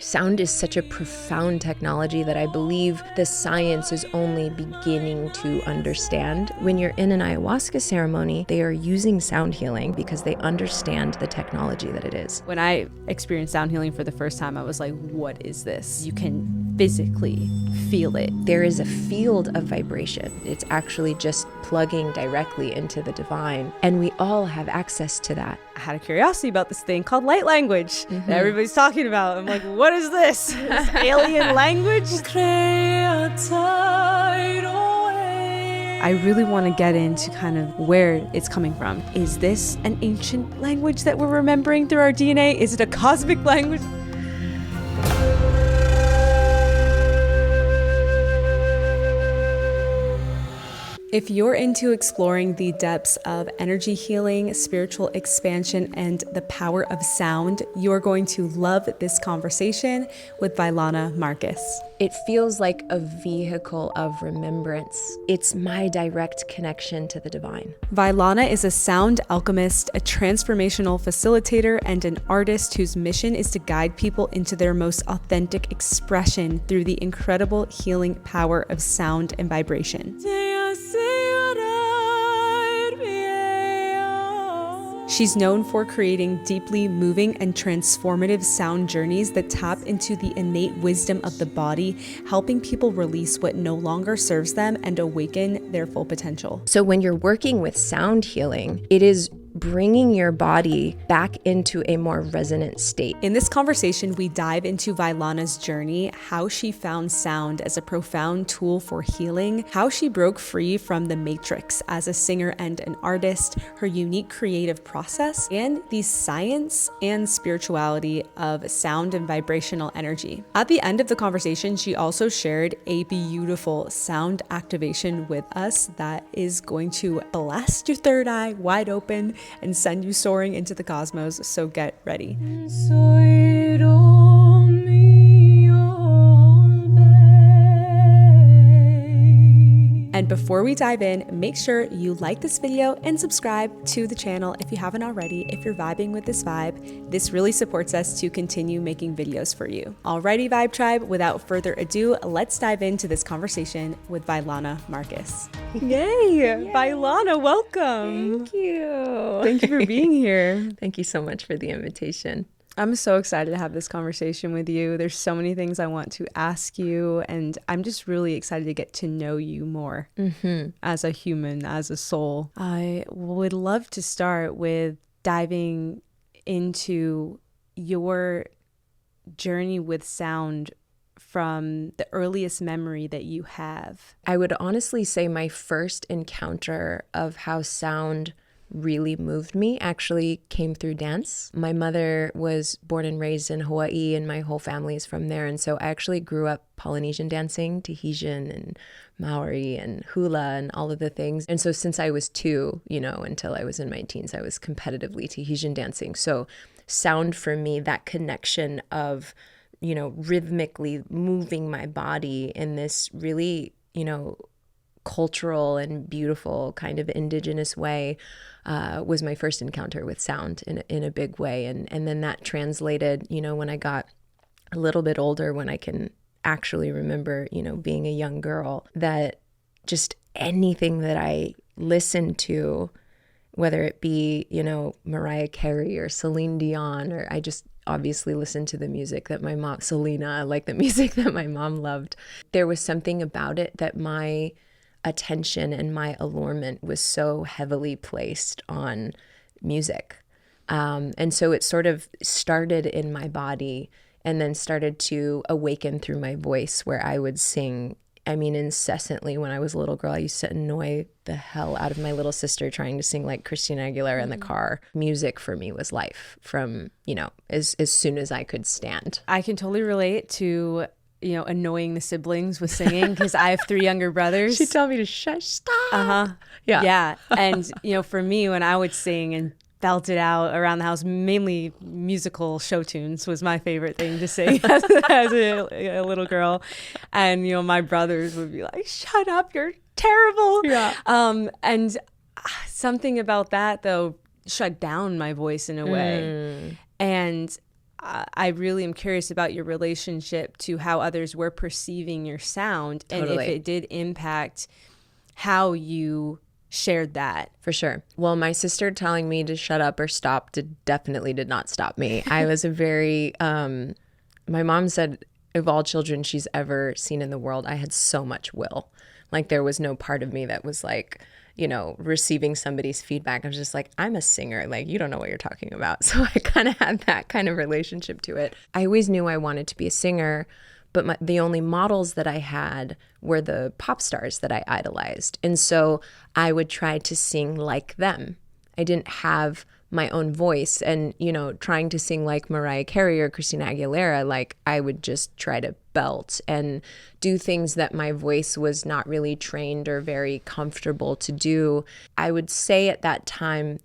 Sound is such a profound technology that I believe the science is only beginning to understand. When you're in an ayahuasca ceremony, they are using sound healing because they understand the technology that it is. When I experienced sound healing for the first time, I was like, what is this? You can physically feel it. There is a field of vibration. It's actually just plugging directly into the divine, and we all have access to that. I had a curiosity about this thing called light language that everybody's talking about. I'm like, what is this? This alien language? I really want to get into kind of where it's coming from. Is this an ancient language that we're remembering through our DNA? Is it a cosmic language? If you're into exploring the depths of energy healing, spiritual expansion, and the power of sound, you're going to love this conversation with Vylana Marcus. It feels like a vehicle of remembrance. It's my direct connection to the divine. Vylana is a sound alchemist, a transformational facilitator, and an artist whose mission is to guide people into their most authentic expression through the incredible healing power of sound and vibration. She's known for creating deeply moving and transformative sound journeys that tap into the innate wisdom of the body, helping people release what no longer serves them and awaken their full potential. So when you're working with sound healing, it is bringing your body back into a more resonant state. In this conversation, we dive into Vylana's journey, how she found sound as a profound tool for healing, how she broke free from the matrix as a singer and an artist, her unique creative process, and the science and spirituality of sound and vibrational energy. At the end of the conversation, she also shared a beautiful sound activation with us that is going to blast your third eye wide open and send you soaring into the cosmos, so get ready. And before we dive in, make sure you like this video and subscribe to the channel if you haven't already. If you're vibing with this vibe, this really supports us to continue making videos for you. Alrighty, Vibe Tribe, without further ado, let's dive into this conversation with Vylana Marcus. Yay! Vylana, welcome. Thank you. Thank you for being here. Thank you so much for the invitation. I'm so excited to have this conversation with you. There's so many things I want to ask you, and I'm just really excited to get to know you more as a human, as a soul. I would love to start with diving into your journey with sound from the earliest memory that you have. I would honestly say my first encounter of how sound really moved me actually came through dance. My mother was born and raised in Hawaii, and my whole family is from there. And so I actually grew up Polynesian dancing, Tahitian and Maori and hula and all of the things. And so since I was 2, until I was in my teens, I was competitively Tahitian dancing. So sound for me, that connection of, rhythmically moving my body in this really, cultural and beautiful kind of indigenous way was my first encounter with sound in a big way. And then that translated, when I got a little bit older, when I can actually remember, being a young girl, that just anything that I listened to, whether it be, Mariah Carey or Celine Dion, or I just obviously listened to the music that my mom, Selena, like the music that my mom loved. There was something about it that my attention and my allurement was so heavily placed on music. And so it sort of started in my body and then started to awaken through my voice, where I would sing, incessantly. When I was a little girl, I used to annoy the hell out of my little sister trying to sing like Christina Aguilera in the car. Music for me was life from, as soon as I could stand. I can totally relate to annoying the siblings with singing, because I have 3 younger brothers. She'd tell me to stop. Yeah. And, for me, when I would sing and belt it out around the house, mainly musical show tunes was my favorite thing to sing as a little girl. And, my brothers would be like, shut up, you're terrible. Yeah. And something about that, though, shut down my voice in a way. And I really am curious about your relationship to how others were perceiving your sound and if Totally. it did impact how you shared that. For sure. Well, my sister telling me to shut up or stop definitely did not stop me. I was a very, my mom said of all children she's ever seen in the world, I had so much will. Like there was no part of me that was like, you know, receiving somebody's feedback. I was just like, I'm a singer. Like, you don't know what you're talking about. So I kind of had that kind of relationship to it. I always knew I wanted to be a singer, but the only models that I had were the pop stars that I idolized. And so I would try to sing like them. I didn't have my own voice, and, you know, trying to sing like Mariah Carey or Christina Aguilera, like I would just try to belt and do things that my voice was not really trained or very comfortable to do. I would say at that time,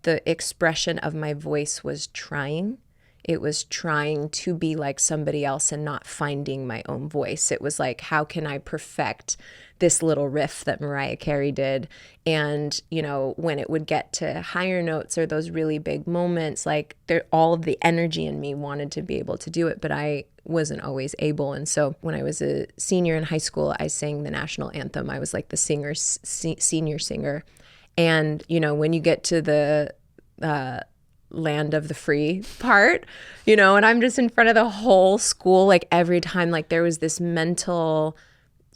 the expression of my voice was trying. It was trying to be like somebody else and not finding my own voice. It was like, how can I perfect this little riff that Mariah Carey did? And, you know, when it would get to higher notes or those really big moments, like all of the energy in me wanted to be able to do it, but I wasn't always able. And so when I was a senior in high school, I sang the national anthem. I was like the senior singer. And, you know, when you get to the land of the free part, you know, and I'm just in front of the whole school, like every time, like there was this mental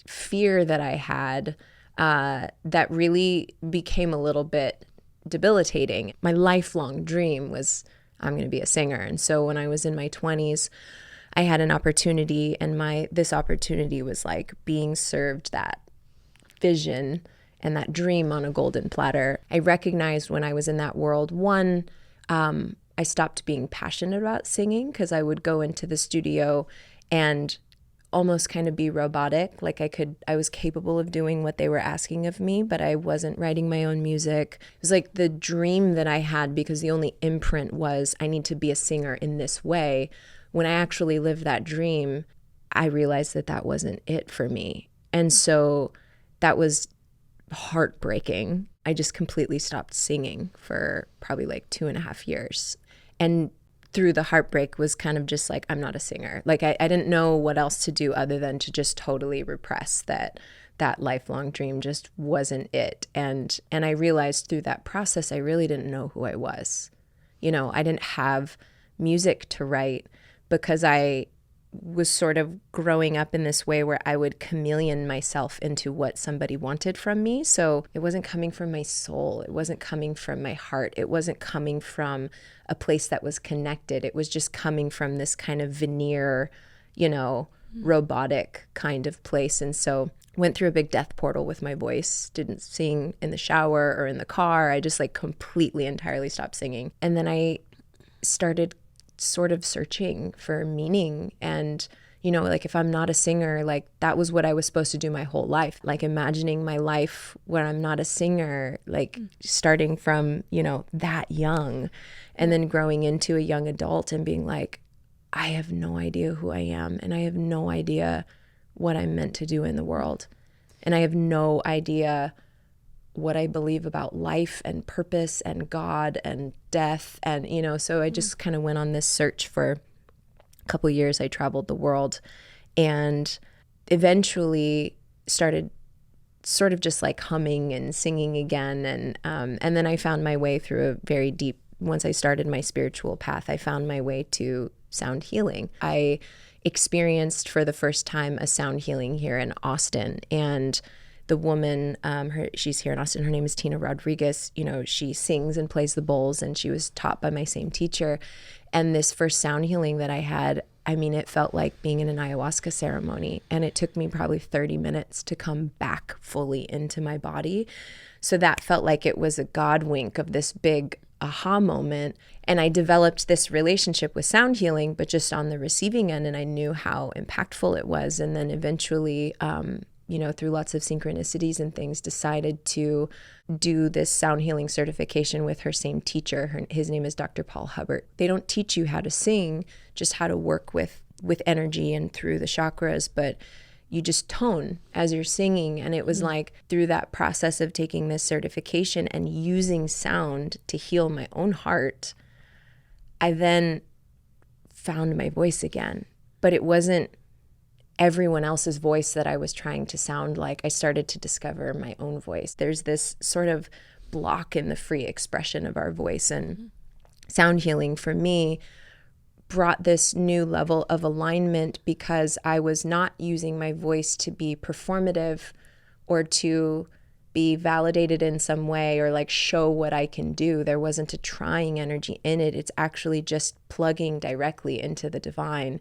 fear that I had that really became a little bit debilitating. My lifelong dream was I'm going to be a singer. And so when I was in my 20s, I had an opportunity, and this opportunity was like being served that vision and that dream on a golden platter. I recognized when I was in that world, one, I stopped being passionate about singing because I would go into the studio and almost kind of be robotic. Like I was capable of doing what they were asking of me, but I wasn't writing my own music. It was like the dream that I had, because the only imprint was I need to be a singer in this way. When I actually lived that dream, I realized that that wasn't it for me. And so that was heartbreaking. I just completely stopped singing for probably like 2.5 years. And through the heartbreak was kind of just like, I'm not a singer. Like I didn't know what else to do other than to just totally repress that lifelong dream just wasn't it. And I realized through that process, I really didn't know who I was. You know, I didn't have music to write because I was sort of growing up in this way where I would chameleon myself into what somebody wanted from me. So it wasn't coming from my soul. It wasn't coming from my heart. It wasn't coming from a place that was connected. It was just coming from this kind of veneer, you know, robotic kind of place. And so went through a big death portal with my voice, didn't sing in the shower or in the car. I just like completely, entirely stopped singing. And then I started sort of searching for meaning. And, you know, like if I'm not a singer, like that was what I was supposed to do my whole life. Like imagining my life where I'm not a singer, like starting from, you know, that young, and then growing into a young adult and being like, I have no idea who I am, and I have no idea what I'm meant to do in the world. And I have no idea what I believe about life and purpose and God and death. And, you know, so I just kind of went on this search for a couple of years. I traveled the world and eventually started sort of just like humming and singing again. And then I found my way through a very deep, once I started my spiritual path, I found my way to sound healing. I experienced for the first time a sound healing here in Austin. And the woman, she's here in Austin, her name is Tina Rodriguez. You know, she sings and plays the bowls, and she was taught by my same teacher. And this first sound healing that I had, I mean, it felt like being in an ayahuasca ceremony. And it took me probably 30 minutes to come back fully into my body. So that felt like it was a God wink of this big aha moment. And I developed this relationship with sound healing, but just on the receiving end. And I knew how impactful it was. And then eventually, you know, through lots of synchronicities and things, decided to do this sound healing certification with her same teacher. His name is Dr. Paul Hubbard. They don't teach you how to sing, just how to work with energy and through the chakras, but you just tone as you're singing. And it was like through that process of taking this certification and using sound to heal my own heart, I then found my voice again. But it wasn't everyone else's voice that I was trying to sound like. I started to discover my own voice. There's this sort of block in the free expression of our voice, and sound healing for me brought this new level of alignment because I was not using my voice to be performative or to be validated in some way or like show what I can do. There wasn't a trying energy in it. It's actually just plugging directly into the divine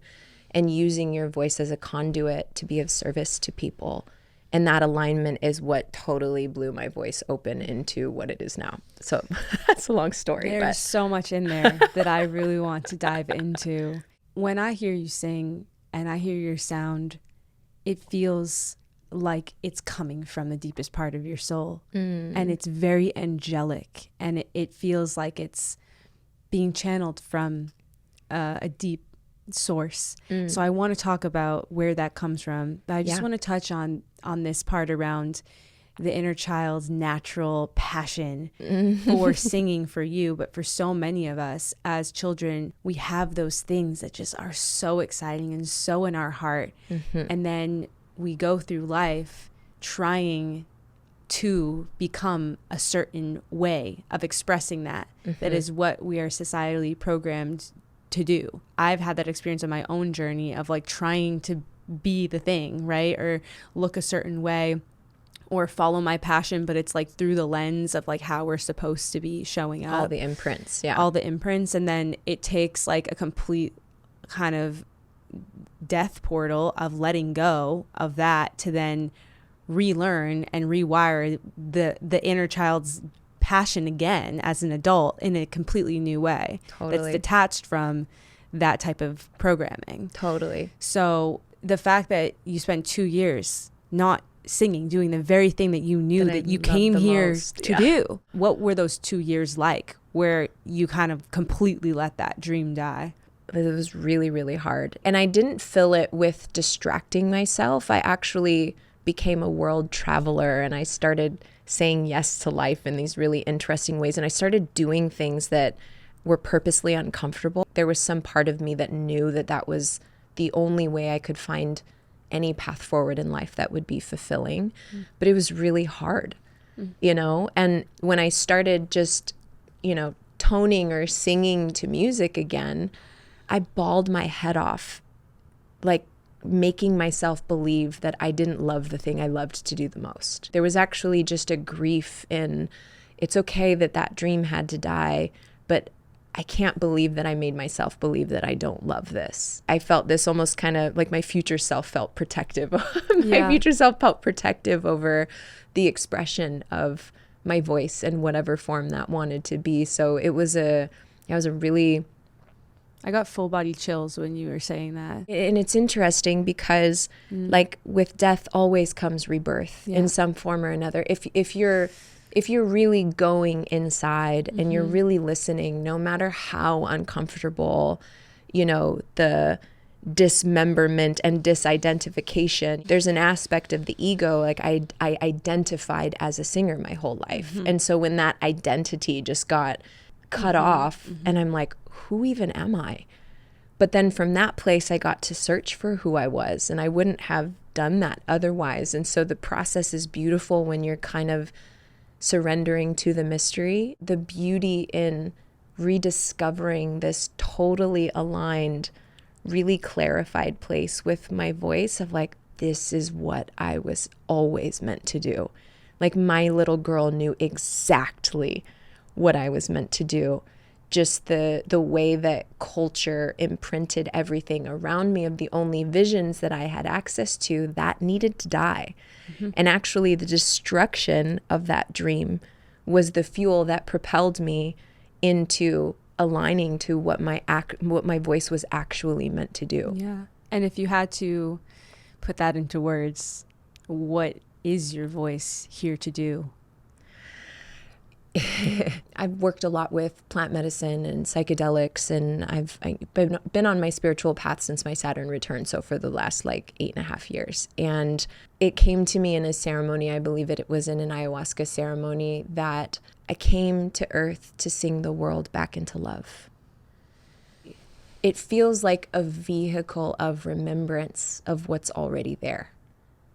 and using your voice as a conduit to be of service to people. And that alignment is what totally blew my voice open into what it is now. So that's a long story. There's so much in there that I really want to dive into. When I hear you sing and I hear your sound, it feels like it's coming from the deepest part of your soul. And it's very angelic, and it feels like it's being channeled from a deep source. So I want to talk about where that comes from, but I just want to touch on this part around the inner child's natural passion for singing for you. But for so many of us as children, we have those things that just are so exciting and so in our heart. And then we go through life trying to become a certain way of expressing that. That is what we are societally programmed to do. I've had that experience on my own journey of like trying to be the thing, right? Or look a certain way or follow my passion, but it's like through the lens of like how we're supposed to be showing up. All the imprints, yeah. All the imprints. And then it takes like a complete kind of death portal of letting go of that to then relearn and rewire the inner child's passion again as an adult in a completely new way. Totally. That's detached from that type of programming. Totally. So the fact that you spent 2 years not singing, doing the very thing that you knew that you came here to do. What were those 2 years like where you kind of completely let that dream die? It was really, really hard. And I didn't fill it with distracting myself. I actually became a world traveler, and I started saying yes to life in these really interesting ways. And I started doing things that were purposely uncomfortable. There was some part of me that knew that that was the only way I could find any path forward in life that would be fulfilling. But it was really hard, you know? And when I started just, you know, toning or singing to music again, I bawled my head off, like making myself believe that I didn't love the thing I loved to do the most. There was actually just a grief in, it's okay that that dream had to die, but I can't believe that I made myself believe that I don't love this. I felt this almost kind of like my future self felt protective. Future self felt protective over the expression of my voice in whatever form that wanted to be. So it was a really... I got full body chills when you were saying that. And it's interesting because like with death always comes rebirth in some form or another. If you're really going inside and you're really listening, no matter how uncomfortable, you know, the dismemberment and disidentification, there's an aspect of the ego. Like I identified as a singer my whole life. And so when that identity just got cut off and I'm like, who even am I? But then from that place, I got to search for who I was, and I wouldn't have done that otherwise. And so the process is beautiful when you're kind of surrendering to the mystery. The beauty in rediscovering this totally aligned, really clarified place with my voice of like, this is what I was always meant to do. Like my little girl knew exactly what I was meant to do. Just the way that culture imprinted everything around me of the only visions that I had access to, that needed to die. And actually the destruction of that dream was the fuel that propelled me into aligning to what my voice was actually meant to do. Yeah. And if you had to put that into words, what is your voice here to do? I've worked a lot with plant medicine and psychedelics, and I've been on my spiritual path since my Saturn return, so for the last like 8.5 years. And it came to me in a ceremony, I believe it was in an ayahuasca ceremony, that I came to Earth to sing the world back into love. it feels like a vehicle of remembrance of what's already there.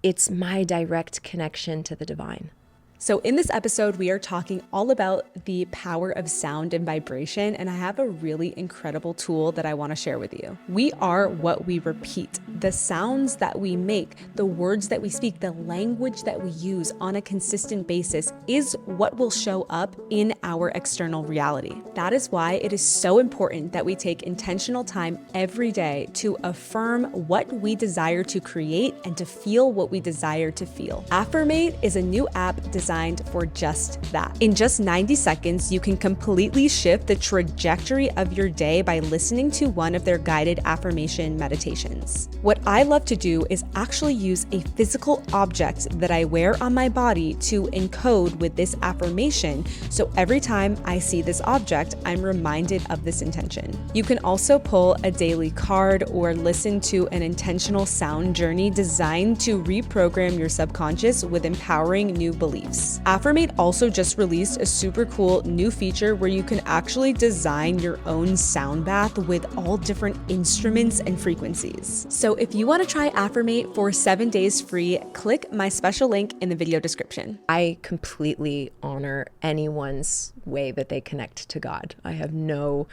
It's my direct connection to the divine. So in this episode, we are talking all about the power of sound and vibration, and I have a really incredible tool that I want to share with you. We are what we repeat. The sounds that we make, the words that we speak, the language that we use on a consistent basis is what will show up in our external reality. That is why it is so important that we take intentional time every day to affirm what we desire to create and to feel what we desire to feel. Affirmate is a new app designed for just that. In just 90 seconds, you can completely shift the trajectory of your day by listening to one of their guided affirmation meditations. What I love to do is actually use a physical object that I wear on my body to encode with this affirmation. So every time I see this object, I'm reminded of this intention. You can also pull a daily card or listen to an intentional sound journey designed to reprogram your subconscious with empowering new beliefs. Affirmate also just released a super cool new feature where you can actually design your own sound bath with all different instruments and frequencies. So if you want to try Affirmate for 7 days free, click my special link in the video description. I completely honor anyone's way that they connect to God. I have no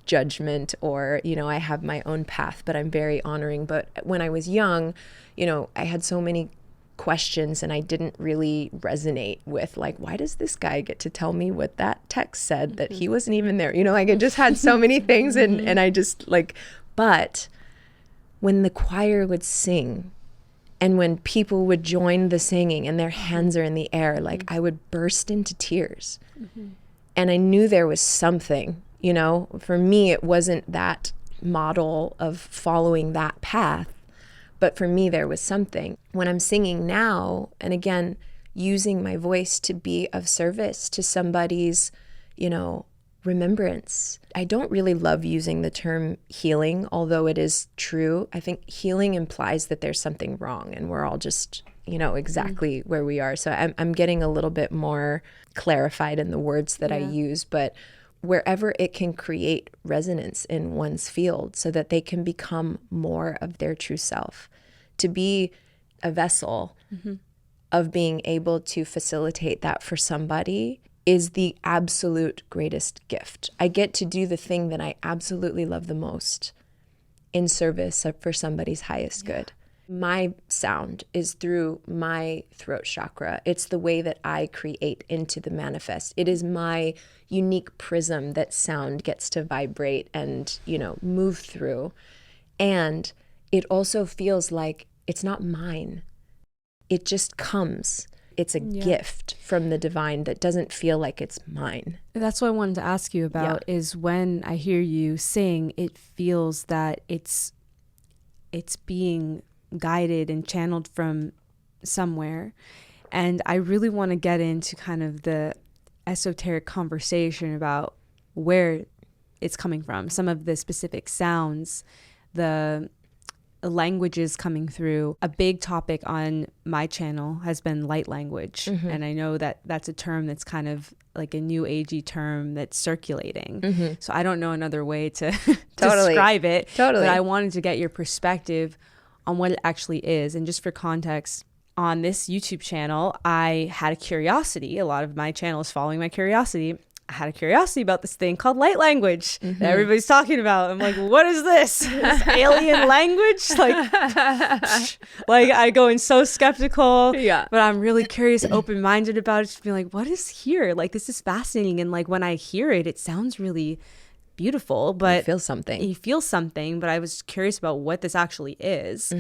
judgment or, I have my own path, but I'm very honoring. But when I was young, I had so many questions and I didn't really resonate with why does this guy get to tell me what that text said that he wasn't even there? I just had so many things and I just but when the choir would sing and when people would join the singing and their hands are in the air, I would burst into tears. And I knew there was something, for me, it wasn't that model of following that path. But for me, there was something. When I'm singing now, and again, using my voice to be of service to somebody's, remembrance. I don't really love using the term healing, although it is true. I think healing implies that there's something wrong and we're all just, exactly where we are. So I'm getting a little bit more clarified in the words that I use, but wherever it can create resonance in one's field so that they can become more of their true self. To be a vessel of being able to facilitate that for somebody is the absolute greatest gift. I get to do the thing that I absolutely love the most in service for somebody's highest good. My sound is through my throat chakra. It's the way that I create into the manifest. It is my unique prism that sound gets to vibrate and, move through. And it also feels like it's not mine. It just comes. It's a gift from the divine that doesn't feel like it's mine. That's what I wanted to ask you about is when I hear you sing, it feels that it's being guided and channeled from somewhere. And I really want to get into kind of the esoteric conversation about where it's coming from, some of the specific sounds, the languages coming through. A big topic on my channel has been light language. And I know that that's a term that's kind of like a new agey term that's circulating. So I don't know another way to describe it. But I wanted to get your perspective on what it actually is. And just for context, on this YouTube channel, I had a curiosity. A lot of my channel is following my curiosity. I had a curiosity about this thing called light language that everybody's talking about. I'm like, what is this? This alien language? Like I go in so skeptical, but I'm really curious, open-minded about it. Just being like, what is here? This is fascinating. And when I hear it, it sounds really beautiful, but you feel something. But I was curious about what this actually is.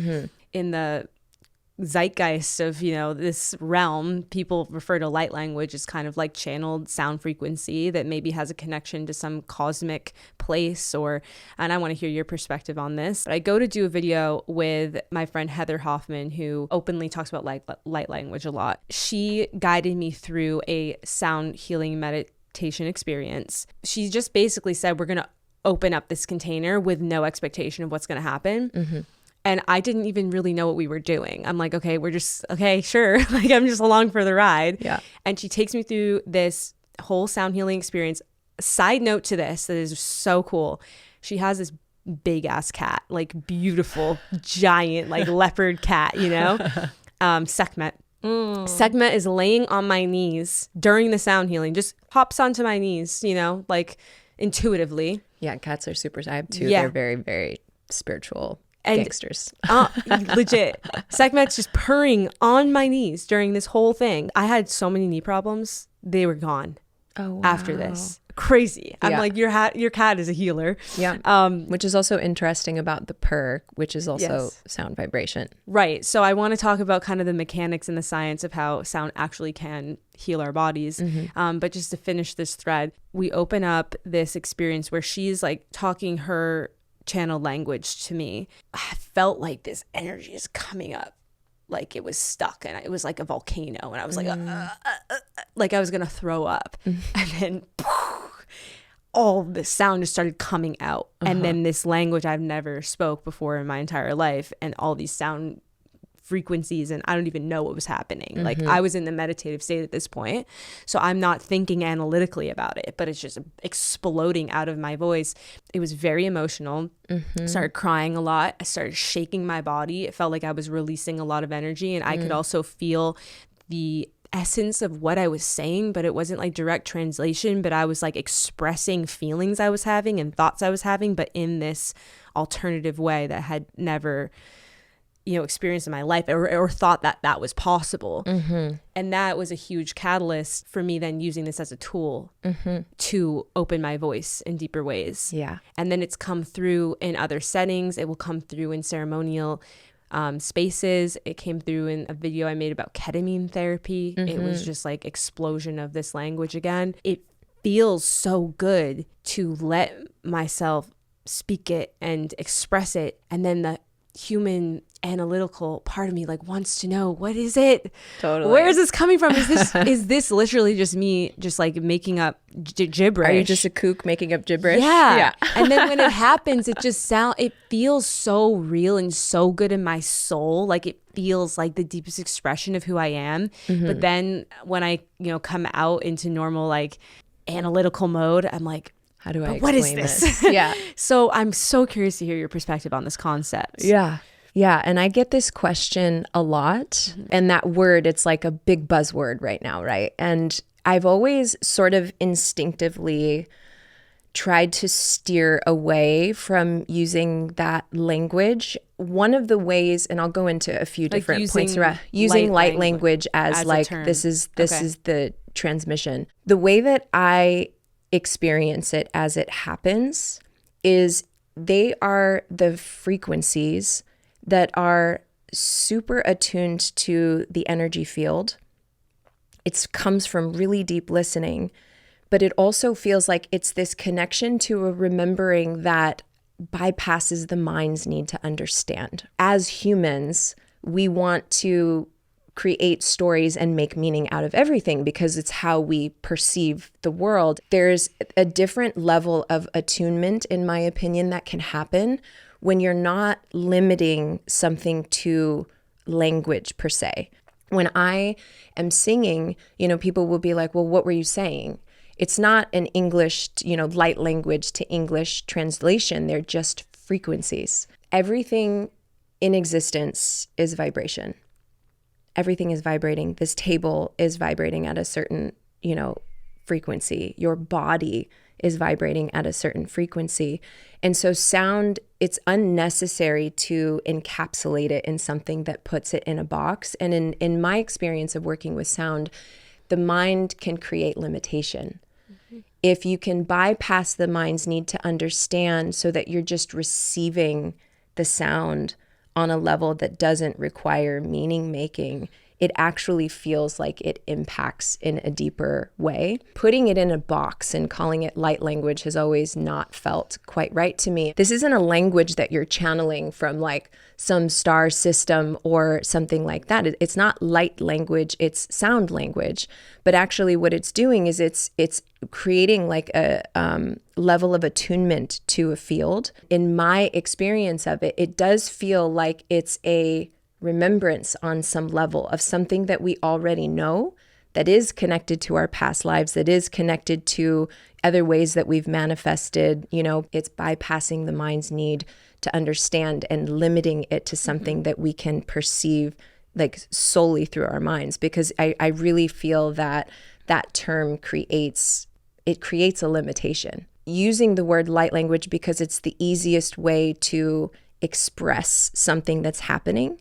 In the zeitgeist of this realm, people refer to light language as kind of like channeled sound frequency that maybe has a connection to some cosmic place, and I want to hear your perspective on this. I go to do a video with my friend Heather Hoffman, who openly talks about light language a lot. She guided me through a sound healing meditation experience. She just basically said, we're going to open up this container with no expectation of what's going to happen. And I didn't even really know what we were doing. I'm like, okay, sure. I'm just along for the ride. And she takes me through this whole sound healing experience. Side note to this that is so cool. She has this big ass cat, like beautiful, giant, like leopard cat, you know? Sekhmet. Sekhmet is laying on my knees during the sound healing, just hops onto my knees, you know, like intuitively. Yeah, cats are super. I have two. Yeah. They're very, very spiritual And gangsters. Legit. Sekhmet's just purring on my knees during this whole thing. I had so many knee problems. They were gone after this. Crazy. I'm like, your cat is a healer. Yeah. Which is also interesting about the purr, which is also sound vibration. Right. So I want to talk about kind of the mechanics and the science of how sound actually can heal our bodies. But just to finish this thread, we open up this experience where she's like talking her channel language to me. I felt like this energy is coming up, like it was stuck, and it was like a volcano, and I was like I was gonna throw up. And then all this sound just started coming out, and then this language I've never spoke before in my entire life, and all these sound frequencies, and I don't even know what was happening. Like I was in the meditative state at this point, so I'm not thinking analytically about it, but it's just exploding out of my voice. It was very emotional. I started crying a lot. I started shaking my body. It felt like I was releasing a lot of energy, and I could also feel the essence of what I was saying, but it wasn't like direct translation, but I was like expressing feelings I was having and thoughts I was having, but in this alternative way that I had never experienced in my life or thought that was possible. And that was a huge catalyst for me then using this as a tool to open my voice in deeper ways. Yeah. And then it's come through in other settings. It will come through in ceremonial spaces. It came through in a video I made about ketamine therapy. It was just like explosion of this language again. It feels so good to let myself speak it and express it. And then the human analytical part of me like wants to know, what is it? Totally. Where is this coming from? Is this literally just me just like making up gibberish? Are you just a kook making up gibberish? Yeah. And then when it happens, it feels so real and so good in my soul. Like it feels like the deepest expression of who I am. But then when I, come out into normal like analytical mode, I'm like, how do I what is explain this? Yeah. So I'm so curious to hear your perspective on this concept. Yeah. Yeah. And I get this question a lot. And that word, it's like a big buzzword right now, right? And I've always sort of instinctively tried to steer away from using that language. One of the ways, and I'll go into a few different points around using light language as like this is the transmission. The way that I experience it as it happens is they are the frequencies that are super attuned to the energy field. It comes from really deep listening, but it also feels like it's this connection to a remembering that bypasses the mind's need to understand. As humans, we want to create stories and make meaning out of everything because it's how we perceive the world. There's a different level of attunement, in my opinion, that can happen when you're not limiting something to language per se. When I am singing, people will be like, well, what were you saying? It's not an English, light language to English translation. They're just frequencies. Everything in existence is vibration. Everything is vibrating. This table is vibrating at a certain, frequency. Your body is vibrating at a certain frequency. And so sound, it's unnecessary to encapsulate it in something that puts it in a box. And in my experience of working with sound, the mind can create limitation. If you can bypass the mind's need to understand so that you're just receiving the sound on a level that doesn't require meaning making, it actually feels like it impacts in a deeper way. Putting it in a box and calling it light language has always not felt quite right to me. This isn't a language that you're channeling from like some star system or something like that. It's not light language, it's sound language. But actually what it's doing is it's creating like a level of attunement to a field. In my experience of it, it does feel like it's a remembrance on some level of something that we already know, that is connected to our past lives, that is connected to other ways that we've manifested, it's bypassing the mind's need to understand and limiting it to something that we can perceive like solely through our minds. Because I really feel that term creates a limitation. Using the word light language because it's the easiest way to express something that's happening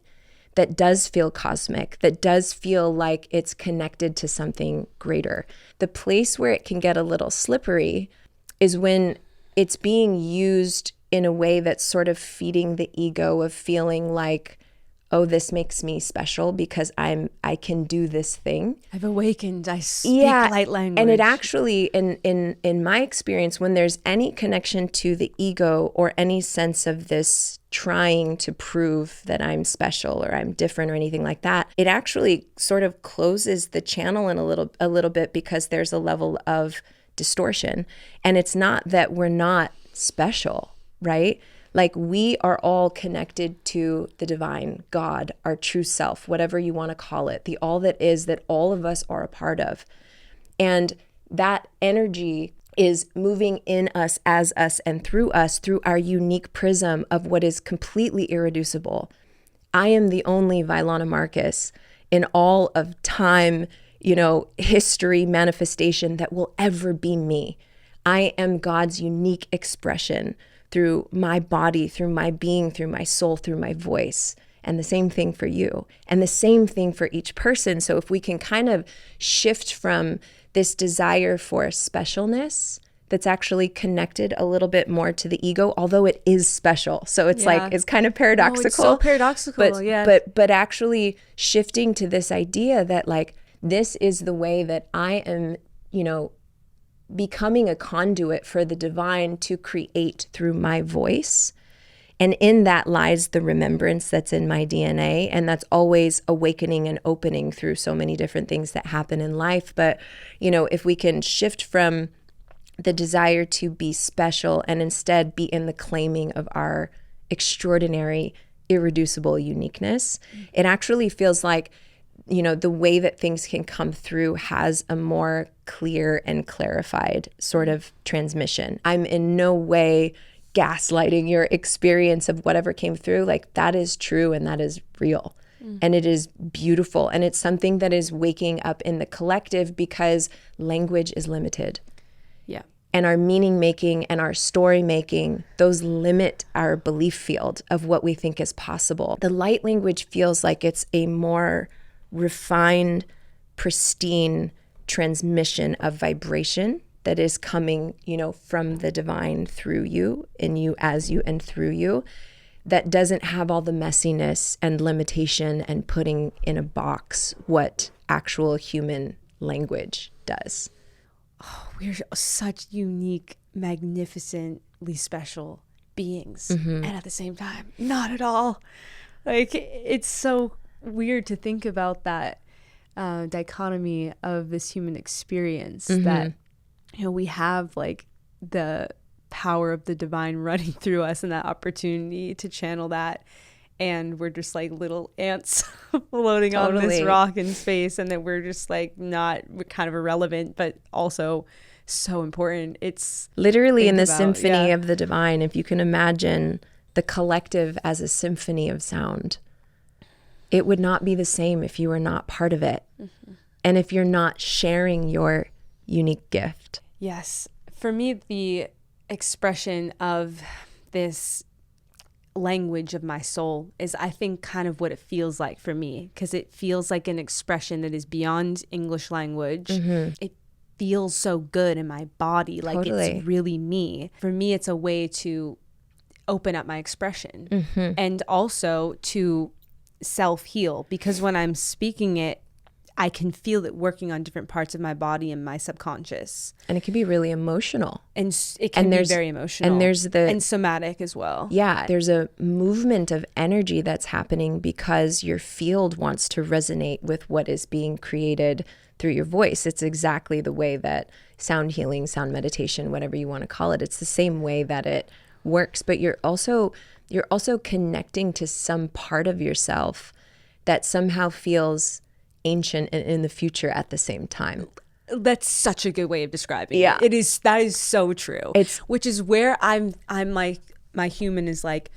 that does feel cosmic, that does feel like it's connected to something greater. The place where it can get a little slippery is when it's being used in a way that's sort of feeding the ego of feeling like, oh, this makes me special because I can do this thing. I've awakened. I speak light language. And it actually, in my experience, when there's any connection to the ego or any sense of this trying to prove that I'm special or I'm different or anything like that, it actually sort of closes the channel in a little bit because there's a level of distortion. And it's not that we're not special, right? Like we are all connected to the divine, God, our true self, whatever you want to call it, the all that is that all of us are a part of. And that energy is moving in us, as us, and through us, through our unique prism of what is completely irreducible. I am the only Vylana Marcus in all of time, history, manifestation that will ever be me. I am God's unique expression through my body, through my being, through my soul, through my voice. And the same thing for you. And the same thing for each person. So if we can kind of shift from this desire for specialness that's actually connected a little bit more to the ego, although it is special. So it's like, it's kind of paradoxical. No, it's so paradoxical, But actually shifting to this idea that like, this is the way that I am, becoming a conduit for the divine to create through my voice. And in that lies the remembrance that's in my DNA. And that's always awakening and opening through so many different things that happen in life. But, if we can shift from the desire to be special and instead be in the claiming of our extraordinary, irreducible uniqueness, it actually feels like, the way that things can come through has a more clear and clarified sort of transmission. I'm in no way gaslighting your experience of whatever came through. Like that is true and that is real. And it is beautiful. And it's something that is waking up in the collective because language is limited. Yeah. And our meaning making and our story making, those limit our belief field of what we think is possible. The light language feels like it's a more refined, pristine transmission of vibration that is coming, from the divine through you, in you, as you, and through you, that doesn't have all the messiness and limitation and putting in a box what actual human language does. Oh, we're such unique, magnificently special beings. And at the same time, not at all. Like, it's so weird to think about that dichotomy of this human experience that we have like the power of the divine running through us and that opportunity to channel that, and we're just like little ants floating on this rock in space, and that we're just like we're kind of irrelevant but also so important. It's literally in the symphony of the divine. If you can imagine the collective as a symphony of sound, it would not be the same if you were not part of it. And if you're not sharing your unique gift. Yes. For me, the expression of this language of my soul is, I think, kind of what it feels like for me, because it feels like an expression that is beyond English language. It feels so good in my body, like it's really me. For me, it's a way to open up my expression and also to self-heal, because when I'm speaking it, I can feel it working on different parts of my body and my subconscious. And it can be really emotional. And it can be very emotional. And somatic as well. Yeah, there's a movement of energy that's happening because your field wants to resonate with what is being created through your voice. It's exactly the way that sound healing, sound meditation, whatever you want to call it, it's the same way that it works. But you're also connecting to some part of yourself that somehow feels ancient and in the future at the same time. That's such a good way of describing Yeah. it. That is so true. Which is where I'm like, my human is like,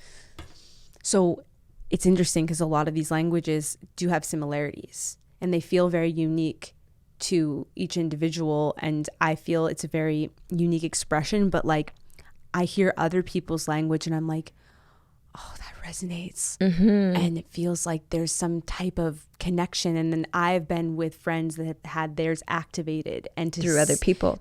so it's interesting because a lot of these languages do have similarities and they feel very unique to each individual. And I feel it's a very unique expression, but like I hear other people's language and I'm like, oh, that resonates. And it feels like there's some type of connection. And then I've been with friends that have had theirs activated and through other people.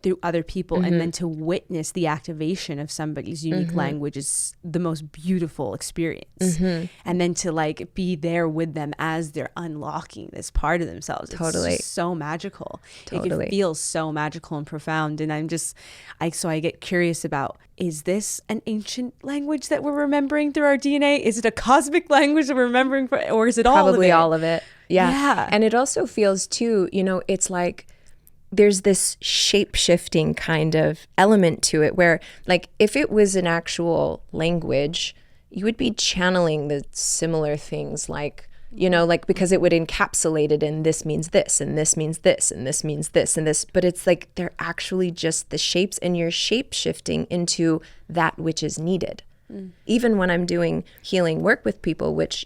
And then to witness the activation of somebody's unique language is the most beautiful experience. And then to like be there with them as they're unlocking this part of themselves. It's just so magical. It feels so magical and profound. And so I get curious about, is this an ancient language that we're remembering through our DNA? Is it a cosmic language that we're remembering, or is it Probably all of it? Yeah. And it also feels too, it's like there's this shape-shifting kind of element to it where like if it was an actual language, you would be channeling the similar things like, like because it would encapsulate it in this means this and this means this and this means this and this. But it's like they're actually just the shapes and you're shape-shifting into that which is needed. Even when I'm doing healing work with people, which,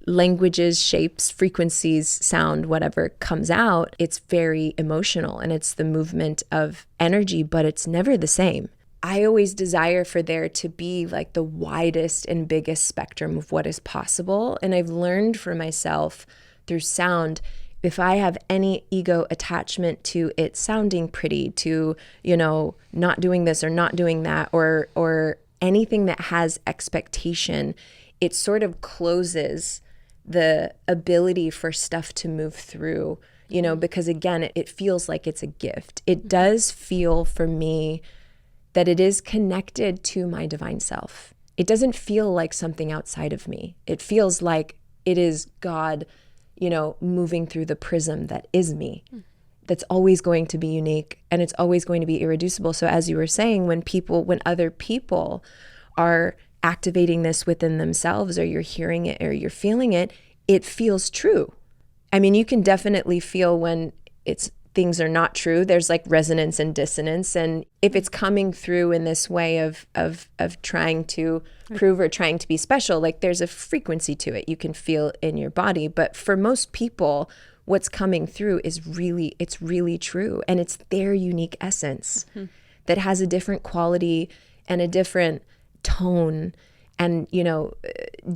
languages, shapes, frequencies, sound, whatever comes out, it's very emotional and it's the movement of energy, but it's never the same. I always desire for there to be like the widest and biggest spectrum of what is possible. And I've learned for myself through sound, if I have any ego attachment to it sounding pretty, to, not doing this or not doing that, or anything that has expectation, it sort of closes the ability for stuff to move through, because again, it feels like it's a gift. It does feel for me that it is connected to my divine self. It doesn't feel like something outside of me. It feels like it is God, moving through the prism that is me. That's always going to be unique and it's always going to be irreducible. So as you were saying, when other people are activating this within themselves, or you're hearing it or you're feeling it, it feels true. I mean, you can definitely feel when things are not true. There's like resonance and dissonance. And if it's coming through in this way of trying to prove or trying to be special, like there's a frequency to it. You can feel in your body. But for most people, what's coming through is it's really true. And it's their unique essence that has a different quality and a different tone and,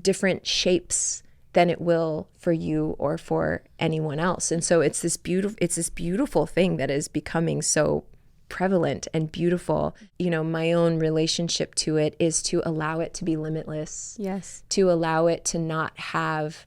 different shapes than it will for you or for anyone else. And so it's this beautiful thing that is becoming so prevalent and beautiful. My own relationship to it is to allow it to be limitless. Yes. To allow it to not have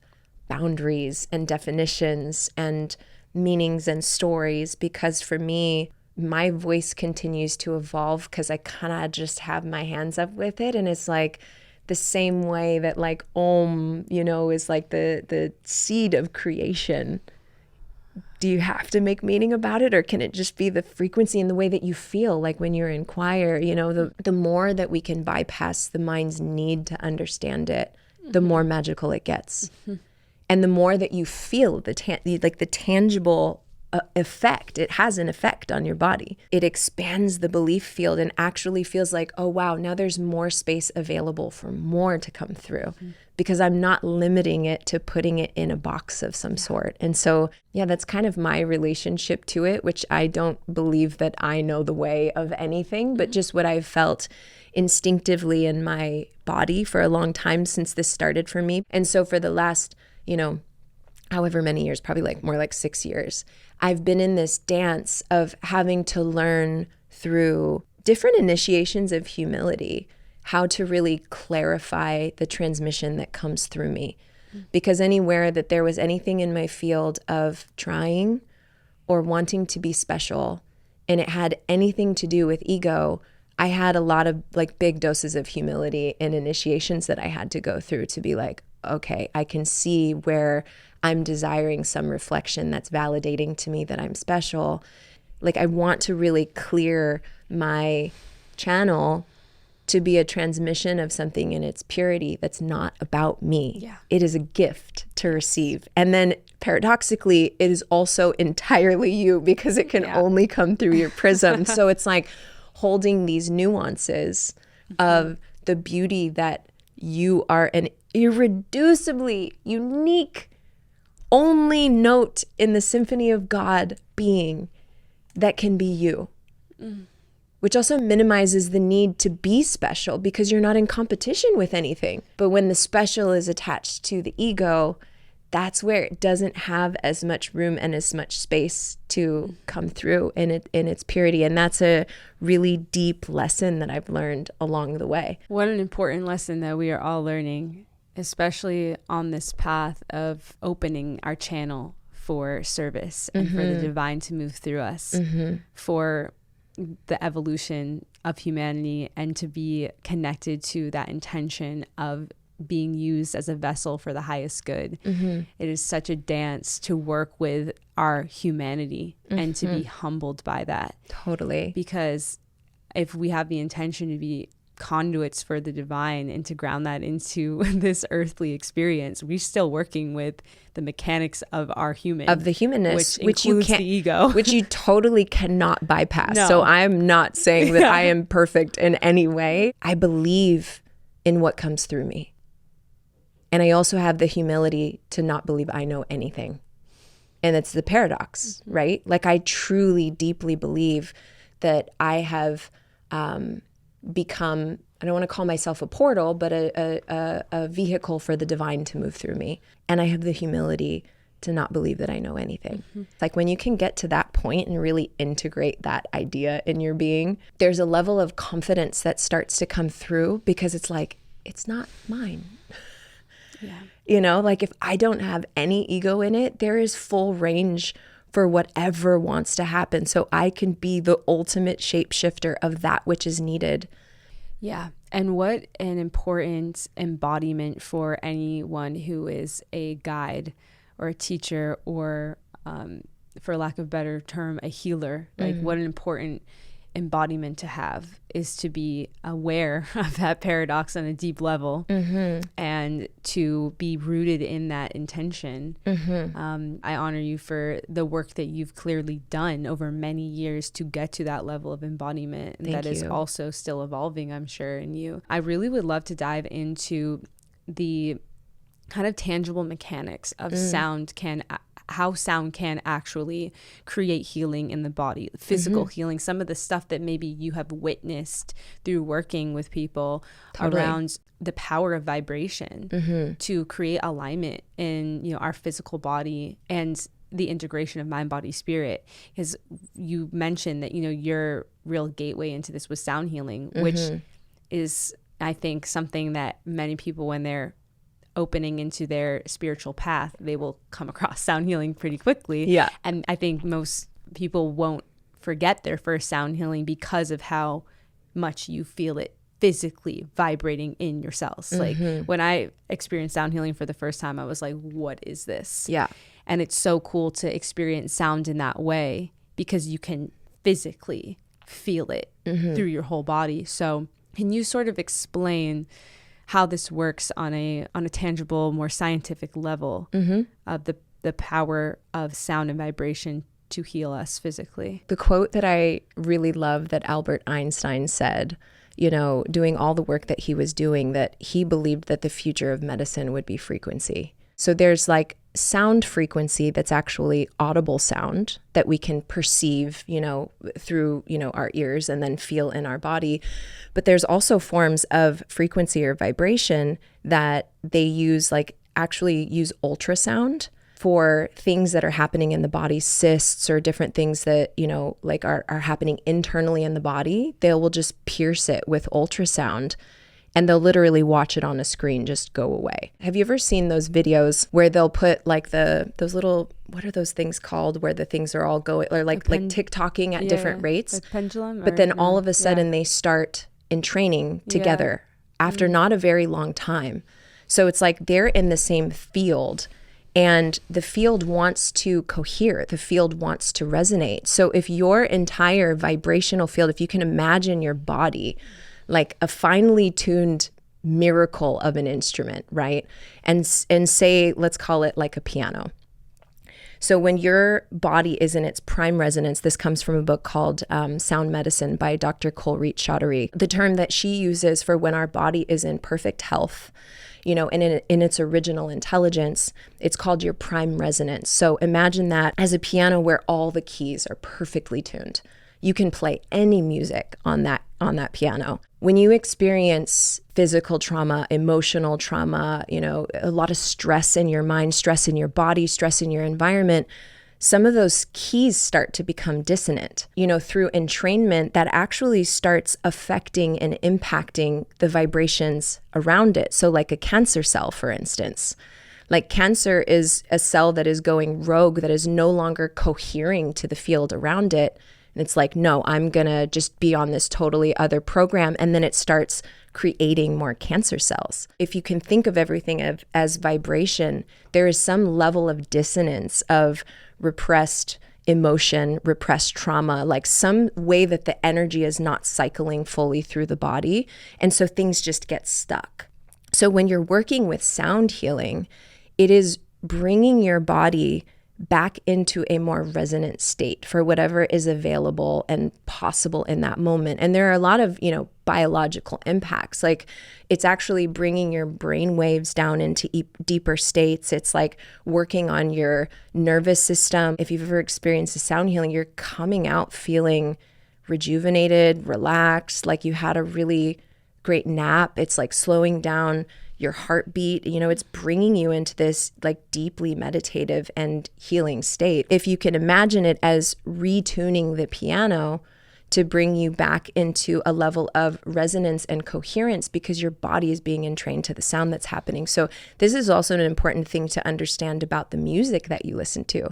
boundaries and definitions and meanings and stories, because for me, my voice continues to evolve because I kind of just have my hands up with it. And it's like the same way that like Om, is like the seed of creation. Do you have to make meaning about it, or can it just be the frequency and the way that you feel like when you're in choir? The more that we can bypass the mind's need to understand it, the more magical it gets. And the more that you feel the tangible effect, it has an effect on your body. It expands the belief field and actually feels like, oh wow, now there's more space available for more to come through, because I'm not limiting it to putting it in a box of some sort. And so, that's kind of my relationship to it, which I don't believe that I know the way of anything, but just what I've felt instinctively in my body for a long time since this started for me. And so for the last, however many years, probably like more like 6 years, I've been in this dance of having to learn through different initiations of humility how to really clarify the transmission that comes through me. Because anywhere that there was anything in my field of trying or wanting to be special, and it had anything to do with ego, I had a lot of like big doses of humility and initiations that I had to go through to be like, okay, I can see where I'm desiring some reflection that's validating to me that I'm special. Like I want to really clear my channel to be a transmission of something in its purity that's not about me. Yeah. It is a gift to receive. And then paradoxically, it is also entirely you because it can only come through your prism. So it's like holding these nuances of the beauty that you are an irreducibly unique, only note in the symphony of God being that can be you. Which also minimizes the need to be special because you're not in competition with anything. But when the special is attached to the ego, that's where it doesn't have as much room and as much space to come through in its purity. And that's a really deep lesson that I've learned along the way. What an important lesson that we are all learning, especially on this path of opening our channel for service and for the divine to move through us, for the evolution of humanity, and to be connected to that intention of being used as a vessel for the highest good. It is such a dance to work with our humanity and to be humbled by that. Totally. Because if we have the intention to be conduits for the divine and to ground that into this earthly experience, we're still working with the mechanics of our human, of the humanness, which you can't, the ego, which you totally cannot bypass. No. So I'm not saying that I am perfect in any way. I believe in what comes through me, and I also have the humility to not believe I know anything. And it's the paradox, right? Like I truly, deeply believe that I have become, I don't want to call myself a portal, but a vehicle for the divine to move through me. And I have the humility to not believe that I know anything. Like when you can get to that point and really integrate that idea in your being, there's a level of confidence that starts to come through because it's like, it's not mine. You know, like if I don't have any ego in it, there is full range for whatever wants to happen. So I can be the ultimate shapeshifter of that which is needed. Yeah. And what an important embodiment for anyone who is a guide or a teacher or, for lack of a better term, a healer. Like what an important embodiment to have is to be aware of that paradox on a deep level and to be rooted in that intention. I honor you for the work that you've clearly done over many years to get to that level of embodiment. That is also still evolving, I'm sure, in you. I really would love to dive into the kind of tangible mechanics of how sound can actually create healing in the body, physical healing, some of the stuff that maybe you have witnessed through working with people around the power of vibration to create alignment in, you know, our physical body and the integration of mind, body, spirit. Because you mentioned that, you know, your real gateway into this was sound healing, which is, I think, something that many people, when they're opening into their spiritual path, they will come across sound healing pretty quickly. Yeah. And I think most people won't forget their first sound healing because of how much you feel it physically vibrating in your cells. Like when I experienced sound healing for the first time, I was like, what is this? Yeah. And it's so cool to experience sound in that way because you can physically feel it through your whole body. So can you sort of explain how this works on a tangible, more scientific level of the power of sound and vibration to heal us physically? The quote that I really love that Albert Einstein said, you know, doing all the work that he was doing, that he believed that the future of medicine would be frequency. So there's like sound frequency that's actually audible sound that we can perceive, you know, through, you know, our ears and then feel in our body. But there's also forms of frequency or vibration that they use, like actually use ultrasound for things that are happening in the body, cysts or different things that, you know, like are happening internally in the body. They will just pierce it with ultrasound and they'll literally watch it on a screen just go away. Have you ever seen those videos where they'll put like those little, what are those things called, where the things are all going, or like TikToking at different rates? Like pendulum? But then all of a sudden they start in training together after not a very long time. So it's like they're in the same field and the field wants to cohere, the field wants to resonate. So if your entire vibrational field, if you can imagine your body like a finely tuned miracle of an instrument, right? And say, let's call it like a piano. So when your body is in its prime resonance, this comes from a book called Sound Medicine by Dr. Colruyt Chaudhary. The term that she uses for when our body is in perfect health, you know, and in its original intelligence, it's called your prime resonance. So imagine that as a piano where all the keys are perfectly tuned. You can play any music on that piano. When you experience physical trauma, emotional trauma, you know, a lot of stress in your mind, stress in your body, stress in your environment, some of those keys start to become dissonant. You know, through entrainment, that actually starts affecting and impacting the vibrations around it. So like a cancer cell, for instance. Like cancer is a cell that is going rogue, that is no longer cohering to the field around it. And it's like, no, I'm going to just be on this totally other program. And then it starts creating more cancer cells. If you can think of everything as vibration, there is some level of dissonance of repressed emotion, repressed trauma, like some way that the energy is not cycling fully through the body. And so things just get stuck. So when you're working with sound healing, it is bringing your body back into a more resonant state for whatever is available and possible in that moment. And there are a lot of, you know, biological impacts. Like it's actually bringing your brain waves down into deeper states. It's like working on your nervous system. If you've ever experienced a sound healing, you're coming out feeling rejuvenated, relaxed, like you had a really great nap. It's like slowing down your heartbeat, you know, it's bringing you into this like deeply meditative and healing state. If you can imagine it as retuning the piano to bring you back into a level of resonance and coherence because your body is being entrained to the sound that's happening. So this is also an important thing to understand about the music that you listen to.